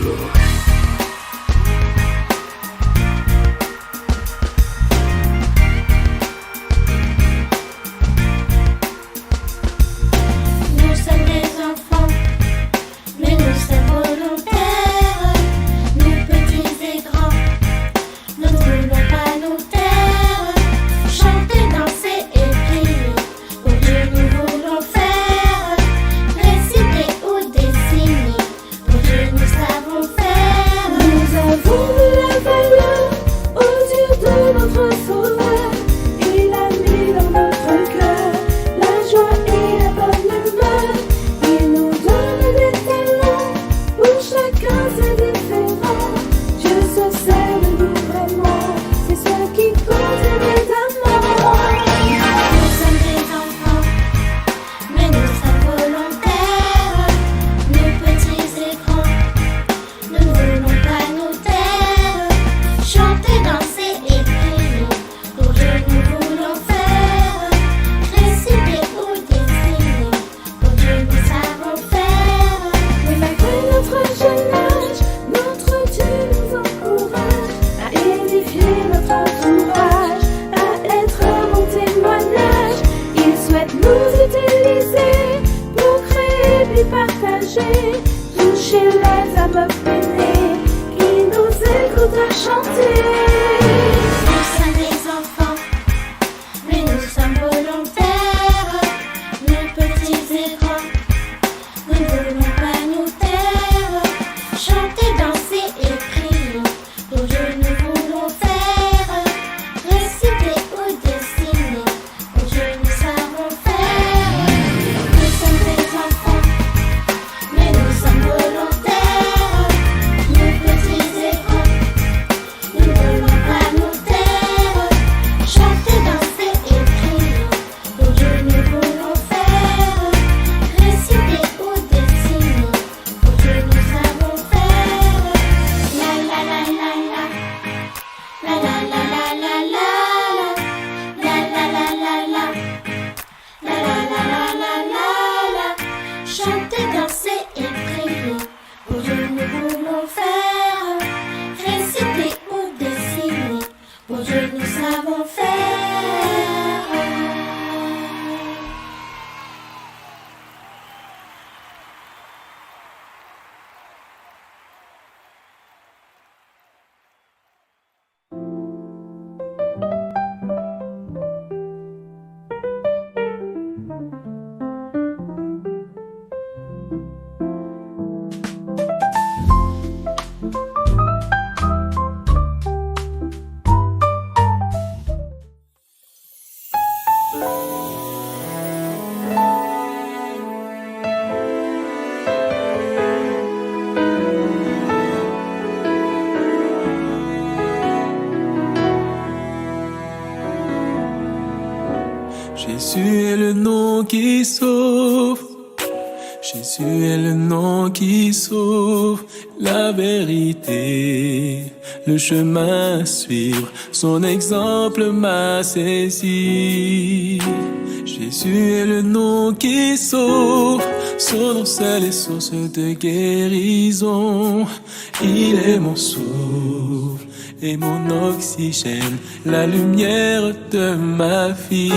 Nous sommes des enfants, mais nous sommes volontaires. Nous petits et grands, nous ne voulons pas nous taire. Chanter, danser et prier, pour Dieu nous voulons faire. Réciter ou dessiner, pour Dieu nous savons faire. Nous avons vu la valeur aux yeux de notre Sauveur. Il a mis dans notre cœur la joie et la bonne humeur. Il nous donne des talents, pour chacun c'est différent. Dieu se sert de nous vraiment, c'est ce qui compte évidemment. Nous sommes des enfants, mais nous sommes volontaires. Nous petits et grands, nous ne voulons pas nous taire. Chanter, danser et prier, pour Dieu nous voulons faire. Réciter ou dessiner, pour Dieu nous savons faire. Mais malgré notre jeune âge, notre Dieu nous encourage à édifier notre entourage, à être mon témoignage. Il souhaite nous utiliser pour créer puis partager, toucher les âmes peinées qui nous écoutent à chanter. Nous sommes des enfants, mais nous sommes volontaires. Nous petits et grands, nous ne voulons pas nous taire. Chanter, danser et prier, pour Dieu nous voulons faire. Réciter ou dessiner, pour Dieu nous savons faire. Nous sommes des enfants, mais nous sommes volontaires. Nous petits et grands, nous ne voulons pas nous taire. Chanter, danser et prier, pour Dieu nous voulons faire. Réciter ou dessiner, pour Dieu nous savons faire. La la la la la, la la la la la la, la la la la la, la la la la la la. Chanter, danser et prier, pour Dieu nous voulons faire. Réciter ou dessiner, pour Dieu nous savons faire. Jésus est le nom qui sauve. Jésus est le nom qui sauve. La vérité, le chemin à suivre. Son exemple m'a saisi. Jésus est le nom qui sauve. Son nom seul est source de guérison. Il est mon souffle et mon oxygène, la lumière de ma vie.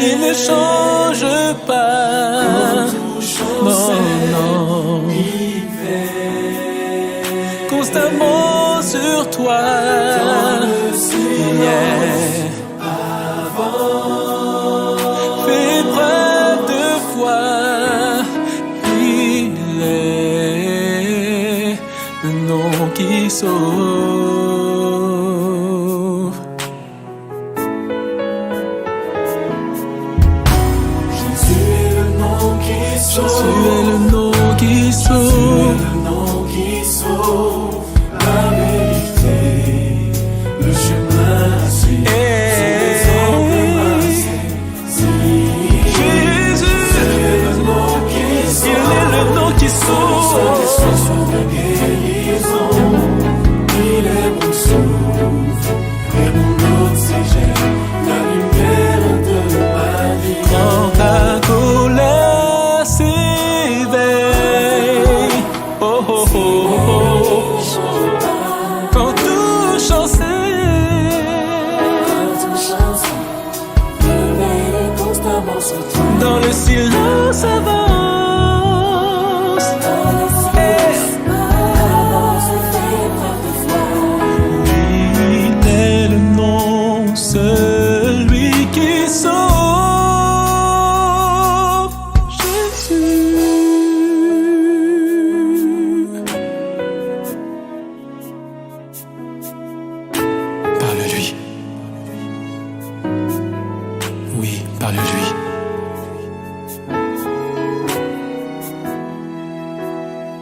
Il ne change pas, non, non. Constamment sur toi, fais preuve de foi. Il est le nom qui sauve. Jésus est le nom qui sauve. Jésus est le nom qui sauve. Le nom qui sauve. La vérité, le chemin à suivre. De guérison, il est mon souffle et mon oxygène, la lumière de ma vie. Quand ta colère Dans le silence avance. Il est le nom, celui qui sauve. Jésus. Parle-lui. Oui, parle-lui.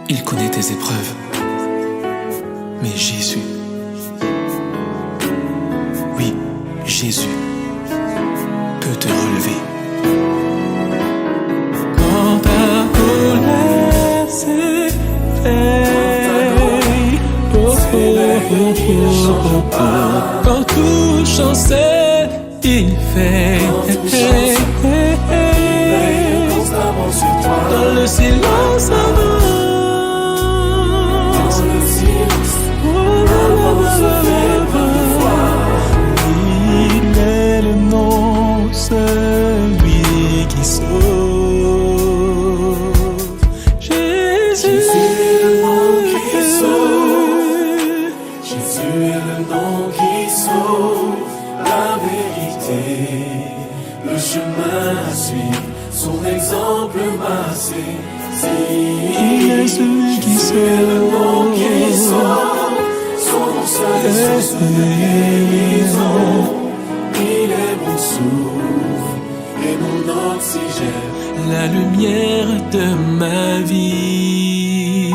Il connaît tes épreuves. Mais Jésus, oui, Jésus peut te relever. Quand ta colère s'éveille, quand tout chancelle, il fait. Dans le silence avance. Il est le nom, celui qui sauve. Jésus est le nom qui sauve. Jésus est le nom qui sauve. La vérité, le chemin à suivre, son exemple m'a saisi. Il est celui qui sauve. Jésus est le nom qui sauve. Son nom seul est source de guérison. Il est mon souffle et mon oxygène. La lumière de ma vie.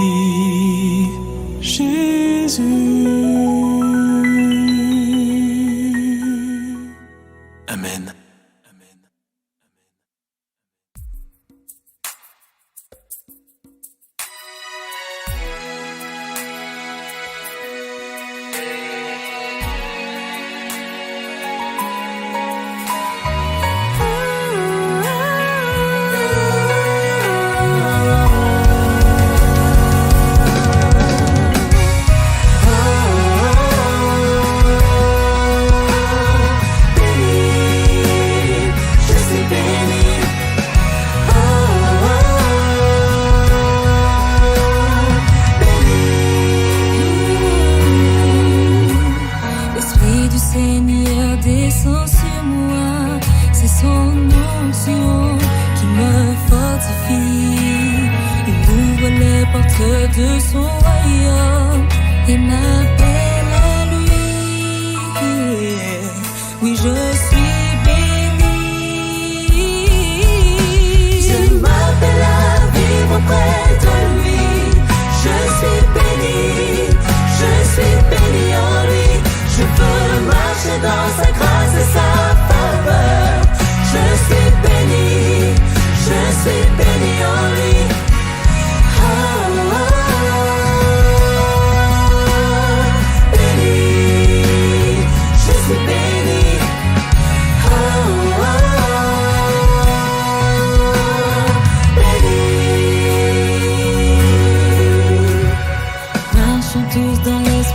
Jésus. Amen. De son royaume et m'appelle à lui. Oui, je suis béni. Je m'appelle à vivre près de lui. Je suis béni. Je suis béni en lui. Je peux marcher dans sa grâce et sa faveur. Je suis béni. Je suis béni en lui.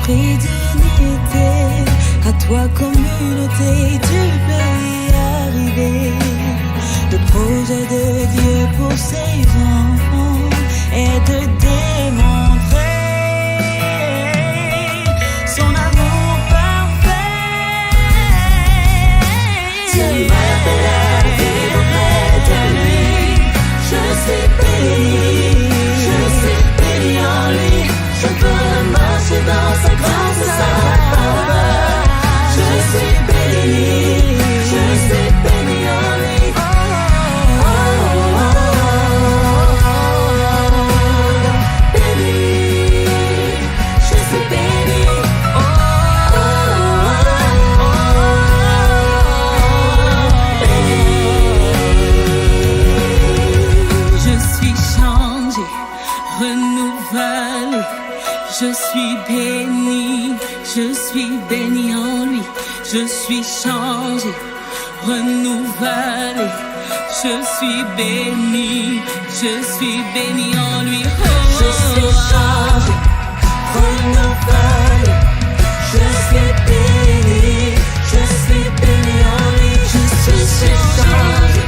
D'unité, à toi communauté, tu peux y arriver. Le projet de Dieu pour ses enfants est de démontrer son amour parfait. Tu m'appelles à vivre près de lui. Je suis béni, je suis béni en lui. Je peux marcher dans sa grâce et sa faveur. Je suis béni, je suis béni en lui. Béni, je suis béni. Je suis changé, renouvelé. Je suis béni, je suis béni en lui. Je suis changé, renouvelé. Je suis béni, je suis béni en lui. Oh, je suis changé, renouvelé. Je suis béni, je suis béni en lui. Je suis changé,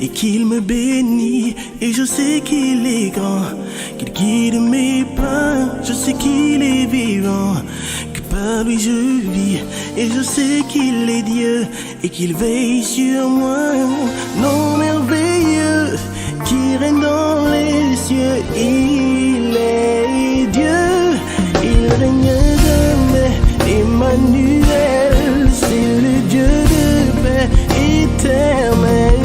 Et qu'il me bénit, et je sais qu'il est grand, qu'il guide mes pas, je sais qu'il est vivant, que par lui je vis, et je sais qu'il est Dieu, et qu'il veille sur moi, non merveilleux, qui règne dans les cieux, il est Dieu, il règne jamais, Emmanuel, c'est le Dieu de paix éternelle.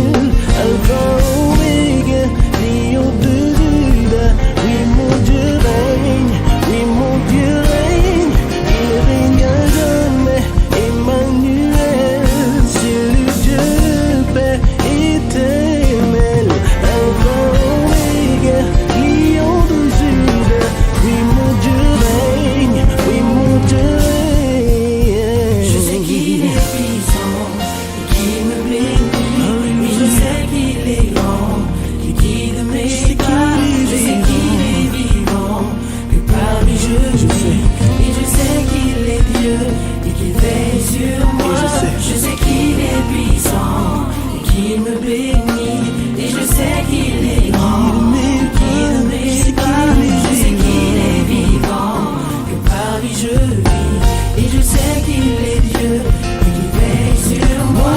Alpha Omega, lion de Juda, oui mon Dieu règne, oui mon Dieu règne, il règne à jamais, Emmanuel, c'est le Dieu de paix éternel. Alpha Omega, lion de Juda, oui mon Dieu règne, oui mon Dieu règne. Je sais qu'il est puissant, qu'il me bénit. Je sais qu'il est grand, qu'il guide mes pas. Je sais qu'il est vivant, que par lui je vis. Et je sais qu'il est Dieu et qu'il veille sur moi. Je sais qu'il est puissant et qu'il me bénit. Et je sais qu'il est grand, qu'il guide mes pas. Je sais qu'il est vivant, que par lui je vis. Et je sais qu'il est Dieu et qu'il veille sur moi.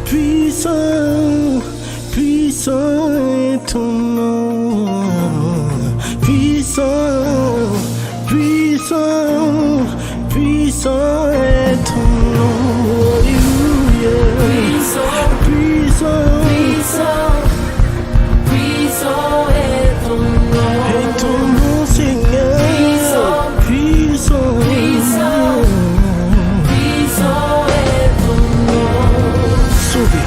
Puissant, puissant est ton nom. Puissant, puissant, puissant est ton nom. Alléluia. Puissant, puissant, puissant est ton nom. Et ton nom, Seigneur. Puissant, puissant, puissant, puissant est ton nom. Sauvé.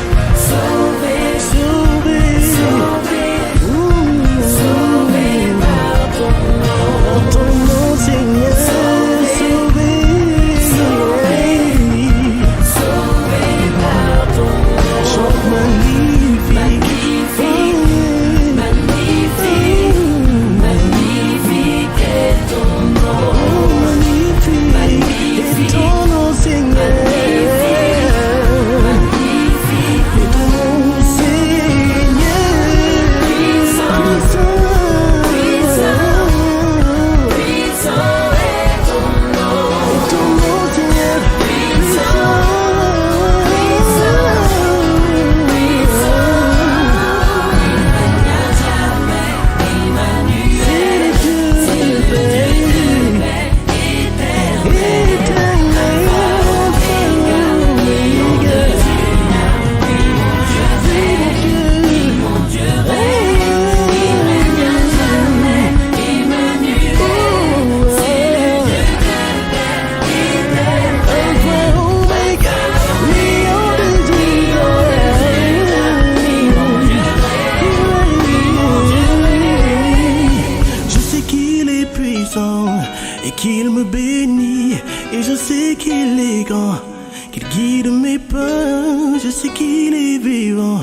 je sais qu'il est vivant,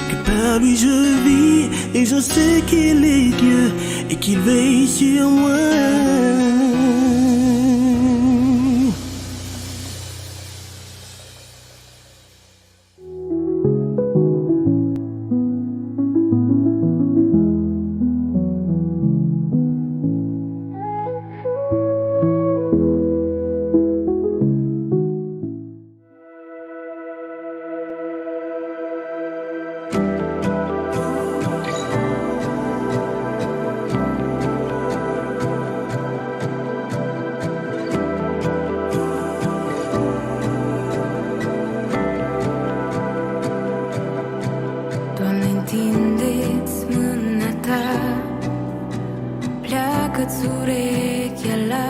que par lui je vis, et je sais qu'il est Dieu, et qu'il veille sur moi. Pleacă-ți urechea la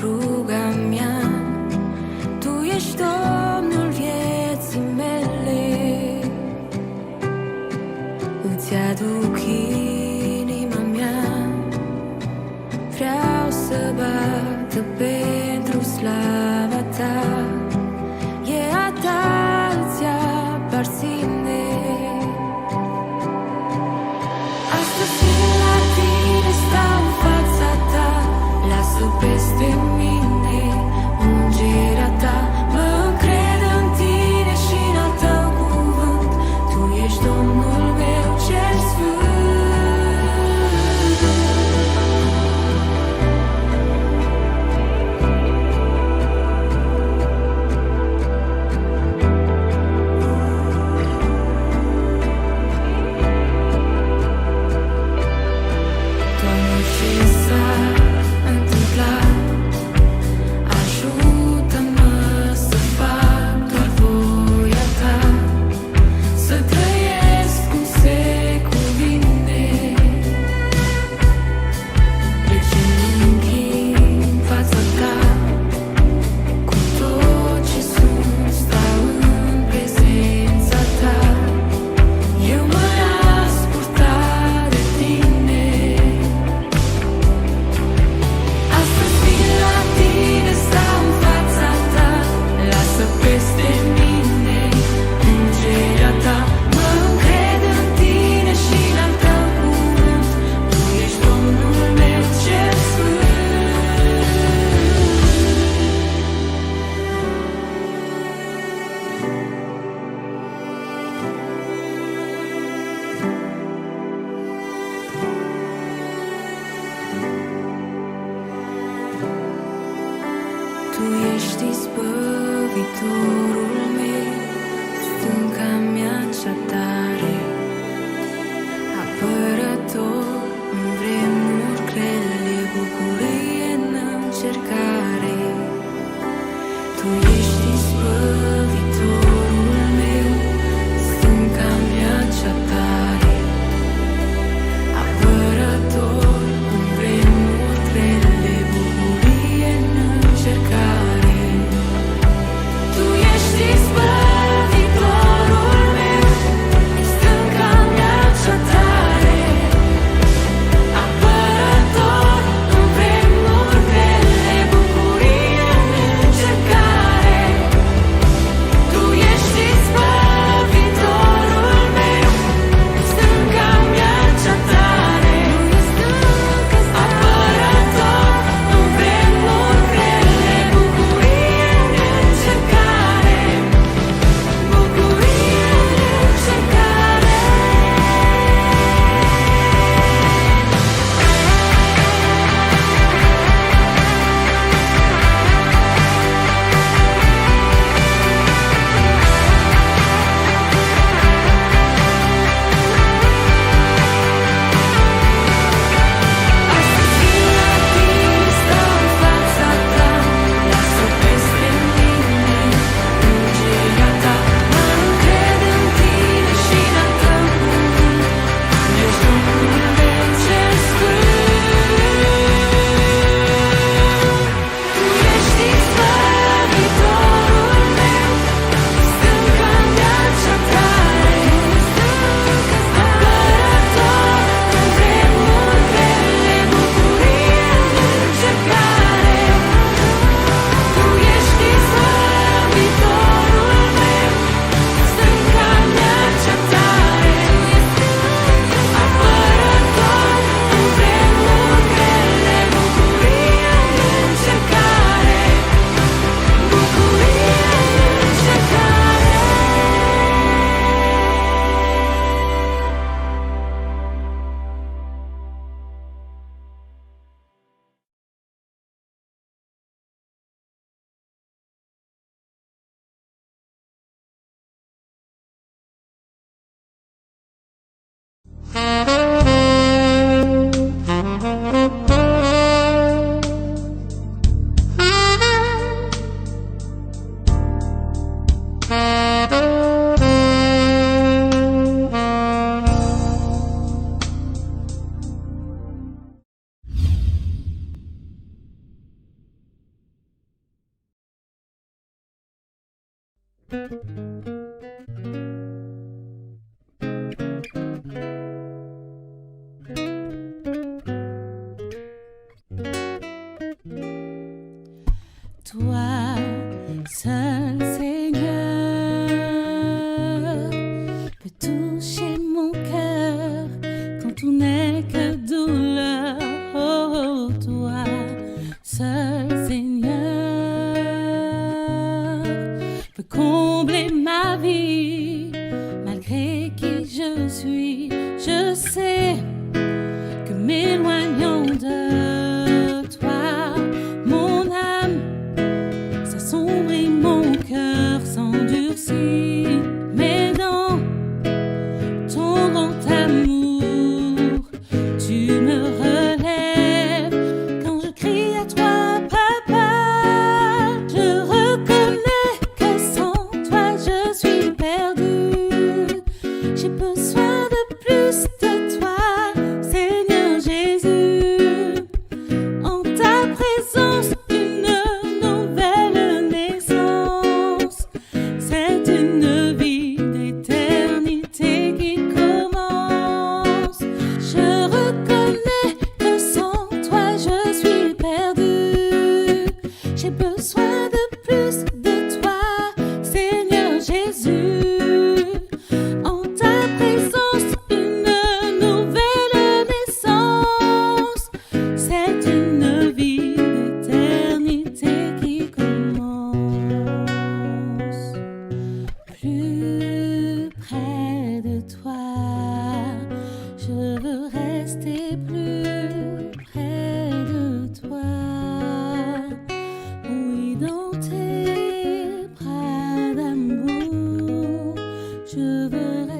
ruga mea. Tu ești Domnul vieții mele. Îți aduc inima mea. Vreau să bată pentru slava ta. E a ta, îți aparține. Astăzi la tine stau în fața ta. Lasă peste mine ungerea ta. Mă încred în tine și în al tău cuvânt. Tu ești Domnul meu cel sfânt.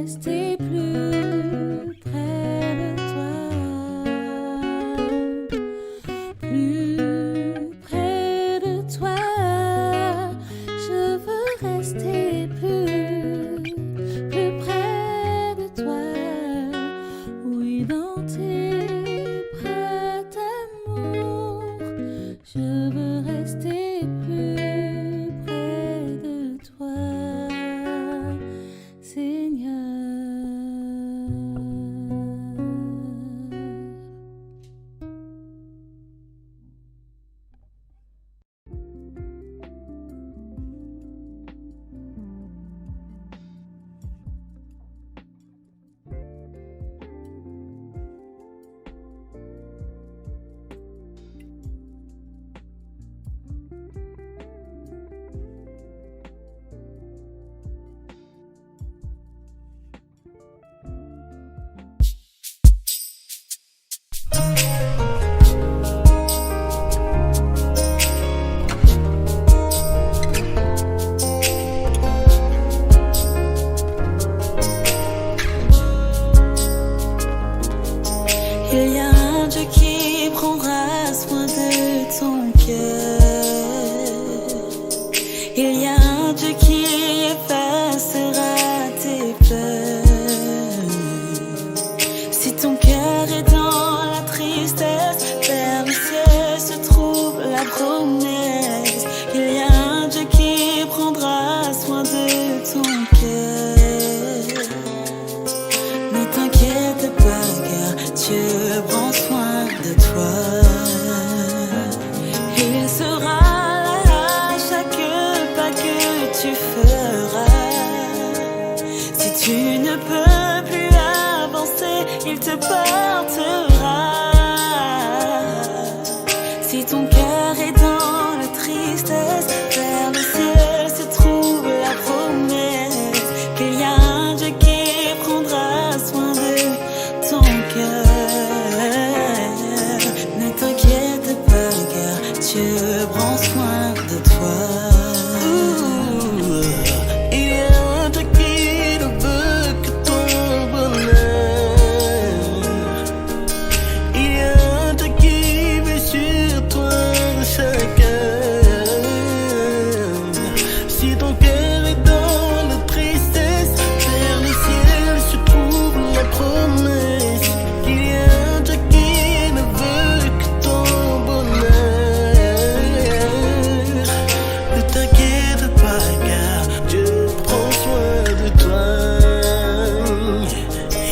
rester plus près de toi, plus près de toi. Je veux rester plus près de toi. Oui, dans tes bras d'amour, je veux rester plus près de toi, Seigneur. Il y a un Dieu qui prendra soin de ton cœur. Il y a un Dieu qui effacera tes peurs. Si ton cœur est dans la tristesse, vers le ciel se trouve la promesse. Il y a un Dieu qui prendra soin de ton cœur. Ne t'inquiète pas, car Dieu prend soin de toi. Il sera là à chaque pas que tu feras. Si tu ne peux plus avancer, il te portera. Si ton cœur est dans la tristesse, vers le ciel se trouve la promesse qu'il y a un Dieu qui prendra soin de ton cœur. Ne t'inquiète pas, car Dieu prend soin de toi. Il y a un Dieu qui ne veut que ton bonheur. Il y a un Dieu qui veut sur toi chacun. Si ton cœur est dans la tristesse, vers le ciel se trouve la promesse qu'il y a un Dieu qui ne veut que ton bonheur. Ne t'inquiète pas, car Dieu prend soin de toi.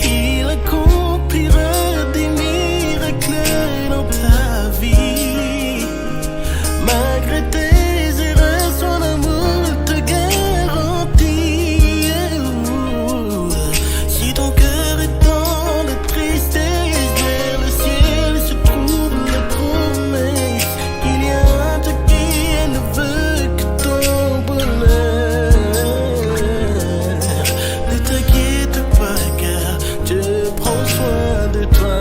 Il accomplira des miracles dans ta vie. Malgré tes erreurs, son amour te garantit. Si ton cœur est dans la tristesse, vers le ciel se trouve la promesse qu'il y a un Dieu qui ne veut que ton bonheur. Ne t'inquiète pas, car Dieu prend soin de toi.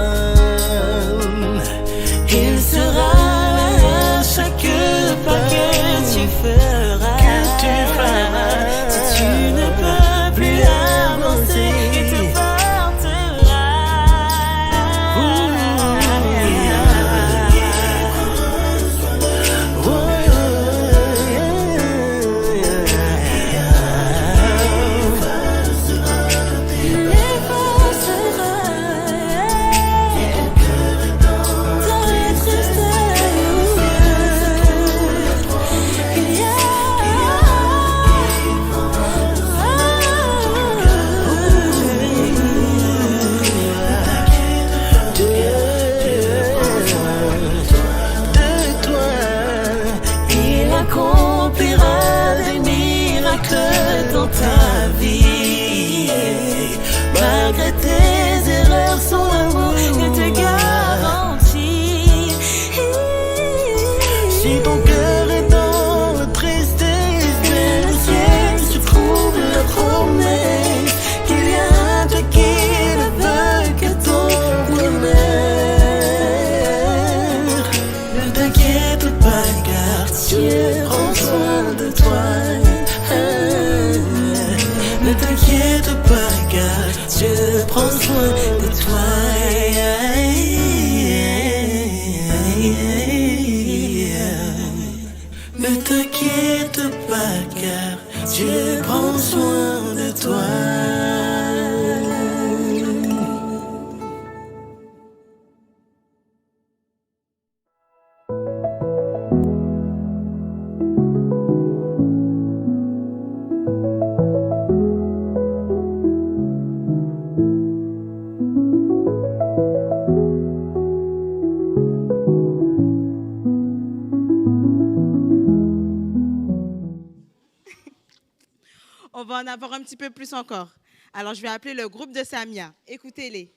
Il sera là à chaque pas que tu feras. Si tu ne peux plus avancer, il te portera. Il effacera dans la tristesse. Il y a De toi, il accomplira des miracles dans ta vie. Malgré tes erreurs, son amour il te garantit. si ton cœur est dans la tristesse, vers le ciel se trouve la promesse qu'il y a un Dieu qui ne veut que ton bonheur. Ne t'inquiète pas, car Dieu prend soin de toi. Ne t'inquiète pas, car je prends soin de toi. Ne t'inquiète pas car je prends soin de toi. On va en avoir un petit peu plus encore. Alors, je vais appeler le groupe de Samia. Écoutez-les.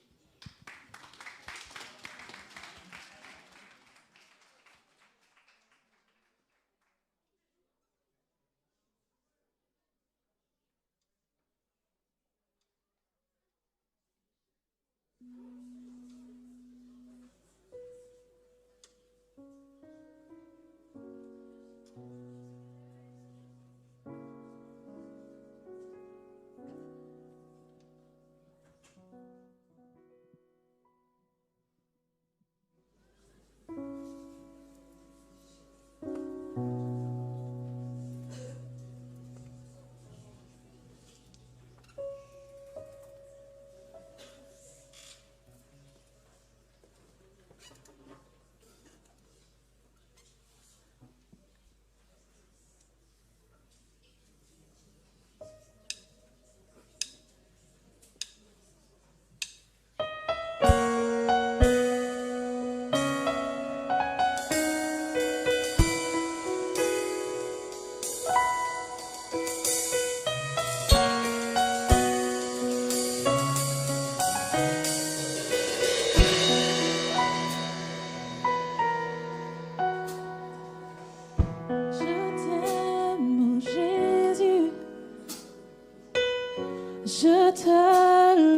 Je te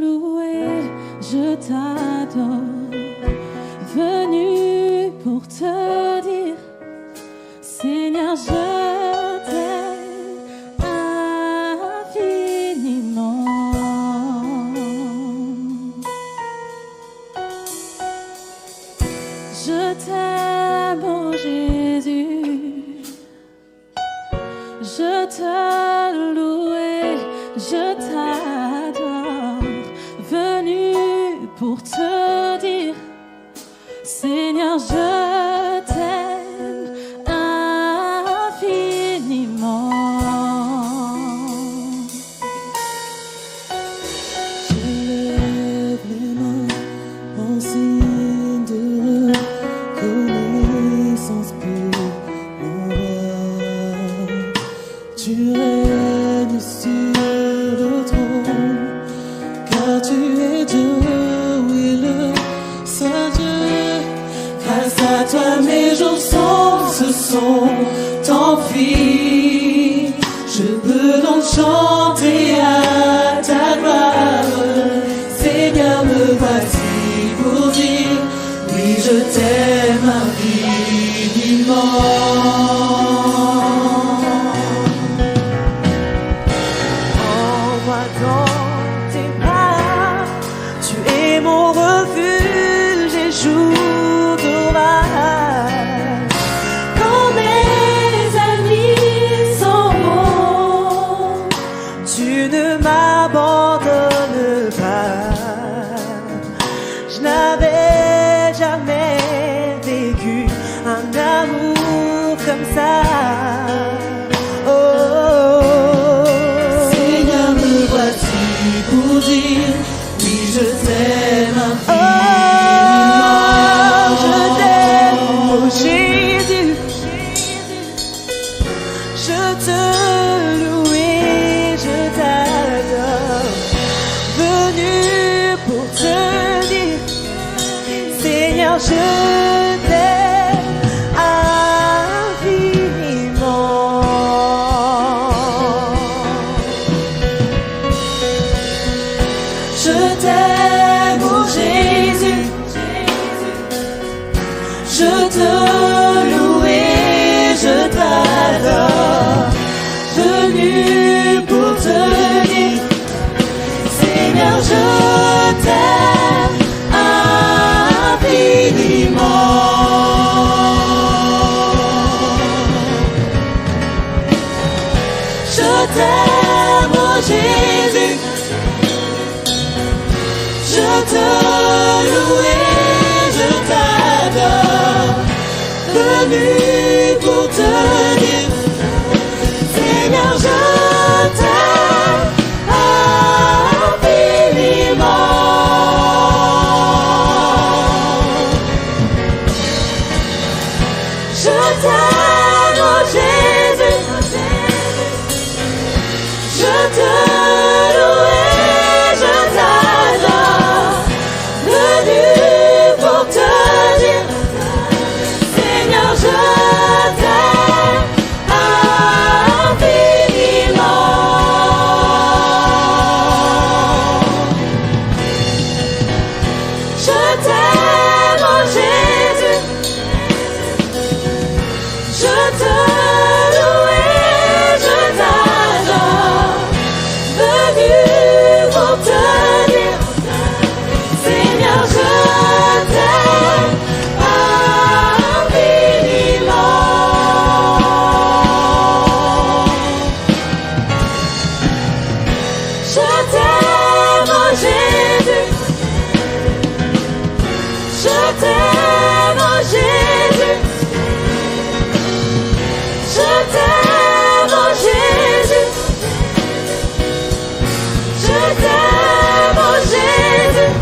louer, je t'adore, venu pour te dire, Seigneur, je t'aime infiniment. Je t'aime, oh Jésus, je te louer, je t'adore, venu pour te dire, Seigneur, je t'aime infiniment. Je lève les mains en signe de reconnaissance pour mon roi. Tu règnes sur le trône, car tu es Dieu, oui, le seul Dieu. Grâce à toi, mes jours ce sont emplis. Je peux donc chanter à ta gloire. Seigneur, me voici pour dire, oui, je t'aime infiniment. Envoie dans tes bras, tu es mon refuge et jour d'orage. Quand mes amis s'en vont, tu ne m'abandonnes pas. Je n'avais jamais vécu un amour comme ça. Seigneur, me voici pour dire, oui, je t'aime infiniment. Je t'aime, oh Jésus, je te loue et je t'adore, venu pour te dire, Seigneur, je t'aime infiniment. Je t'aime, oh Jésus, je te loue et je t'adore, venu pour te dire, Seigneur, te loue et je t'adore, venu pour te dire, Seigneur, je t'aime infiniment. Je t'aime, oh Jésus, je te loue et je t'adore, venu pour te dire, Seigneur, je t'aime infiniment. Je t'aime, oh Jésus, je te loue et je t'adore, venu pour te dire, Seigneur, je t'aime infiniment. Je t'aime, oh Jésus, je t'aime, oh Jésus, je t'aime, oh Jésus, je t'aime, oh Jésus,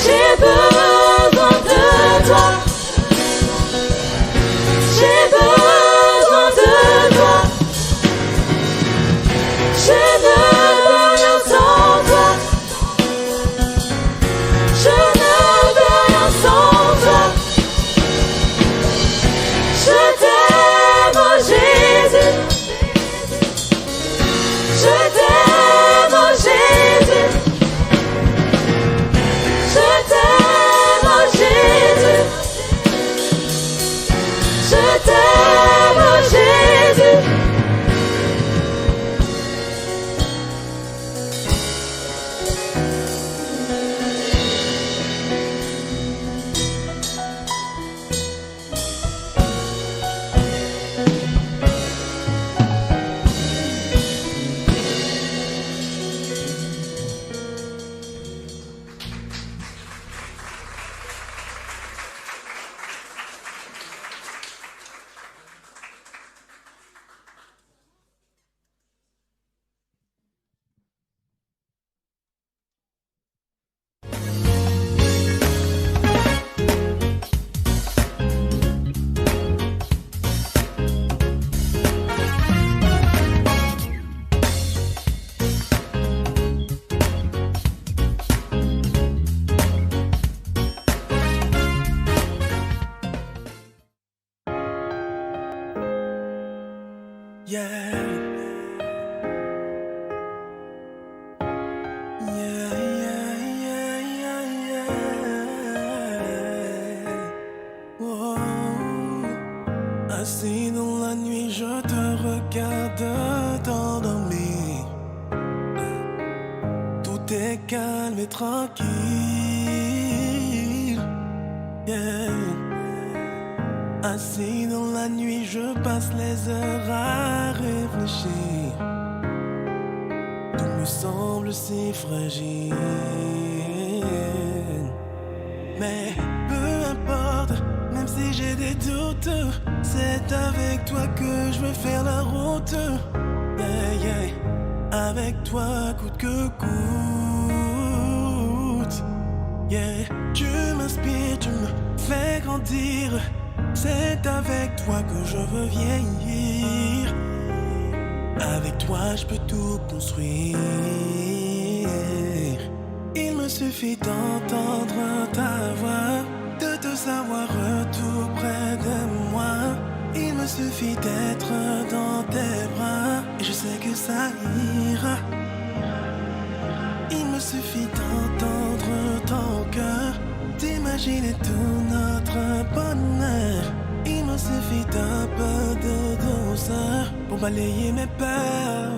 j'ai besoin de toi, j'ai besoin de toi, je ne veux rien sans toi, je ne veux rien sans toi. Je t'aime, oh Jésus, je t'aime, oh Jésus, je t'aime, oh Jésus, je t'aime, oh Jésus. Assis dans la nuit, je te regarde t'endormir. Tout est calme et tranquille. Yeah. Assis dans la nuit, je passe les heures à réfléchir. Tout me semble si fragile. Mais peu importe, même si j'ai des doutes, c'est avec toi que je veux faire la route. Yeah, yeah. Avec toi, coûte que coûte. Yeah. Tu m'inspires, tu me fais grandir. C'est avec toi que je veux vieillir. Avec toi, je peux tout construire. Il me suffit d'entendre ta voix, de te savoir tout près de moi. Il me suffit d'être dans tes bras et je sais que ça ira. Il me suffit d'entendre ton cœur, d'imaginer tout notre bonheur. Il me suffit d'un peu de douceur pour balayer mes peurs.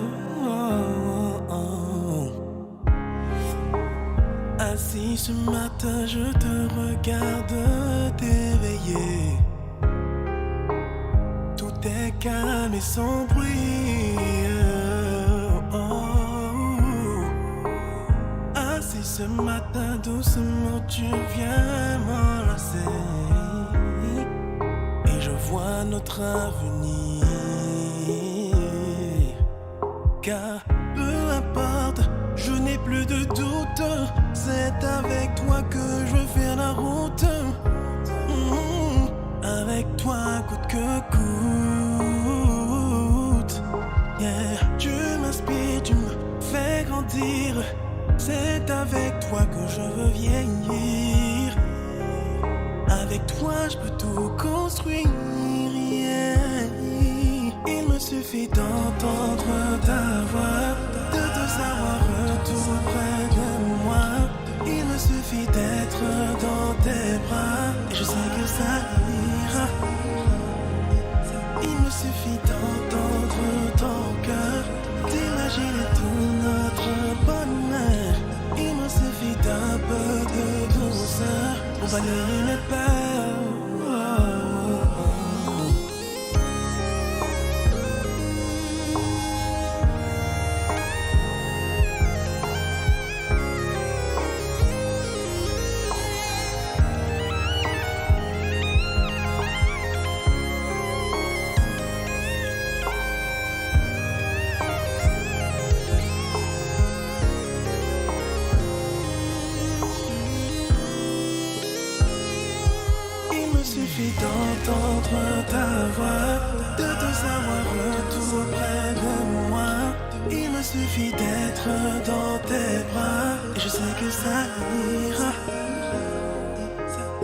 Assis ce matin, je te regarde t'éveiller. Tout est calme et sans bruit. ce matin, doucement, tu viens m'enlacer. Et je vois notre avenir. Car peu importe, je n'ai plus de doute. C'est avec toi que je veux faire la route. Avec toi, coûte que coûte. Yeah. Tu m'inspires, tu me fais grandir. C'est avec toi que je veux vieillir. Avec toi, je peux tout construire. Yeah. Il me suffit d'entendre ta voix, de te savoir tout près de moi. Il me suffit d'être dans tes bras et je sais que ça ira. Il me suffit d'entendre ton cœur, d'imaginer tout notre bonheur. Il me suffit d'un peu de douceur pour balayer mes peurs. D'entendre ta voix, de te savoir tout près de moi. Il me suffit d'être dans tes bras et je sais que ça ira.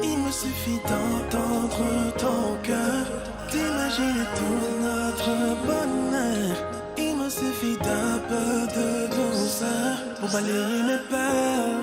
Il me suffit d'entendre ton cœur, d'imaginer tout notre bonheur. Il me suffit d'un peu de douceur pour balayer mes peurs.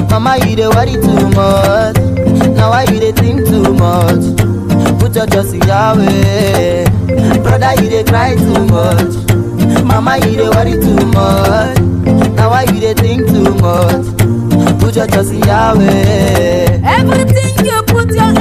Mama, you dey worry too much. Now why you dey think too much? Put your trust in Yahweh. Brother, you dey cry too much. Mama, you dey worry too much. Now why you dey think too much? Put your trust in Yahweh. Everything you put your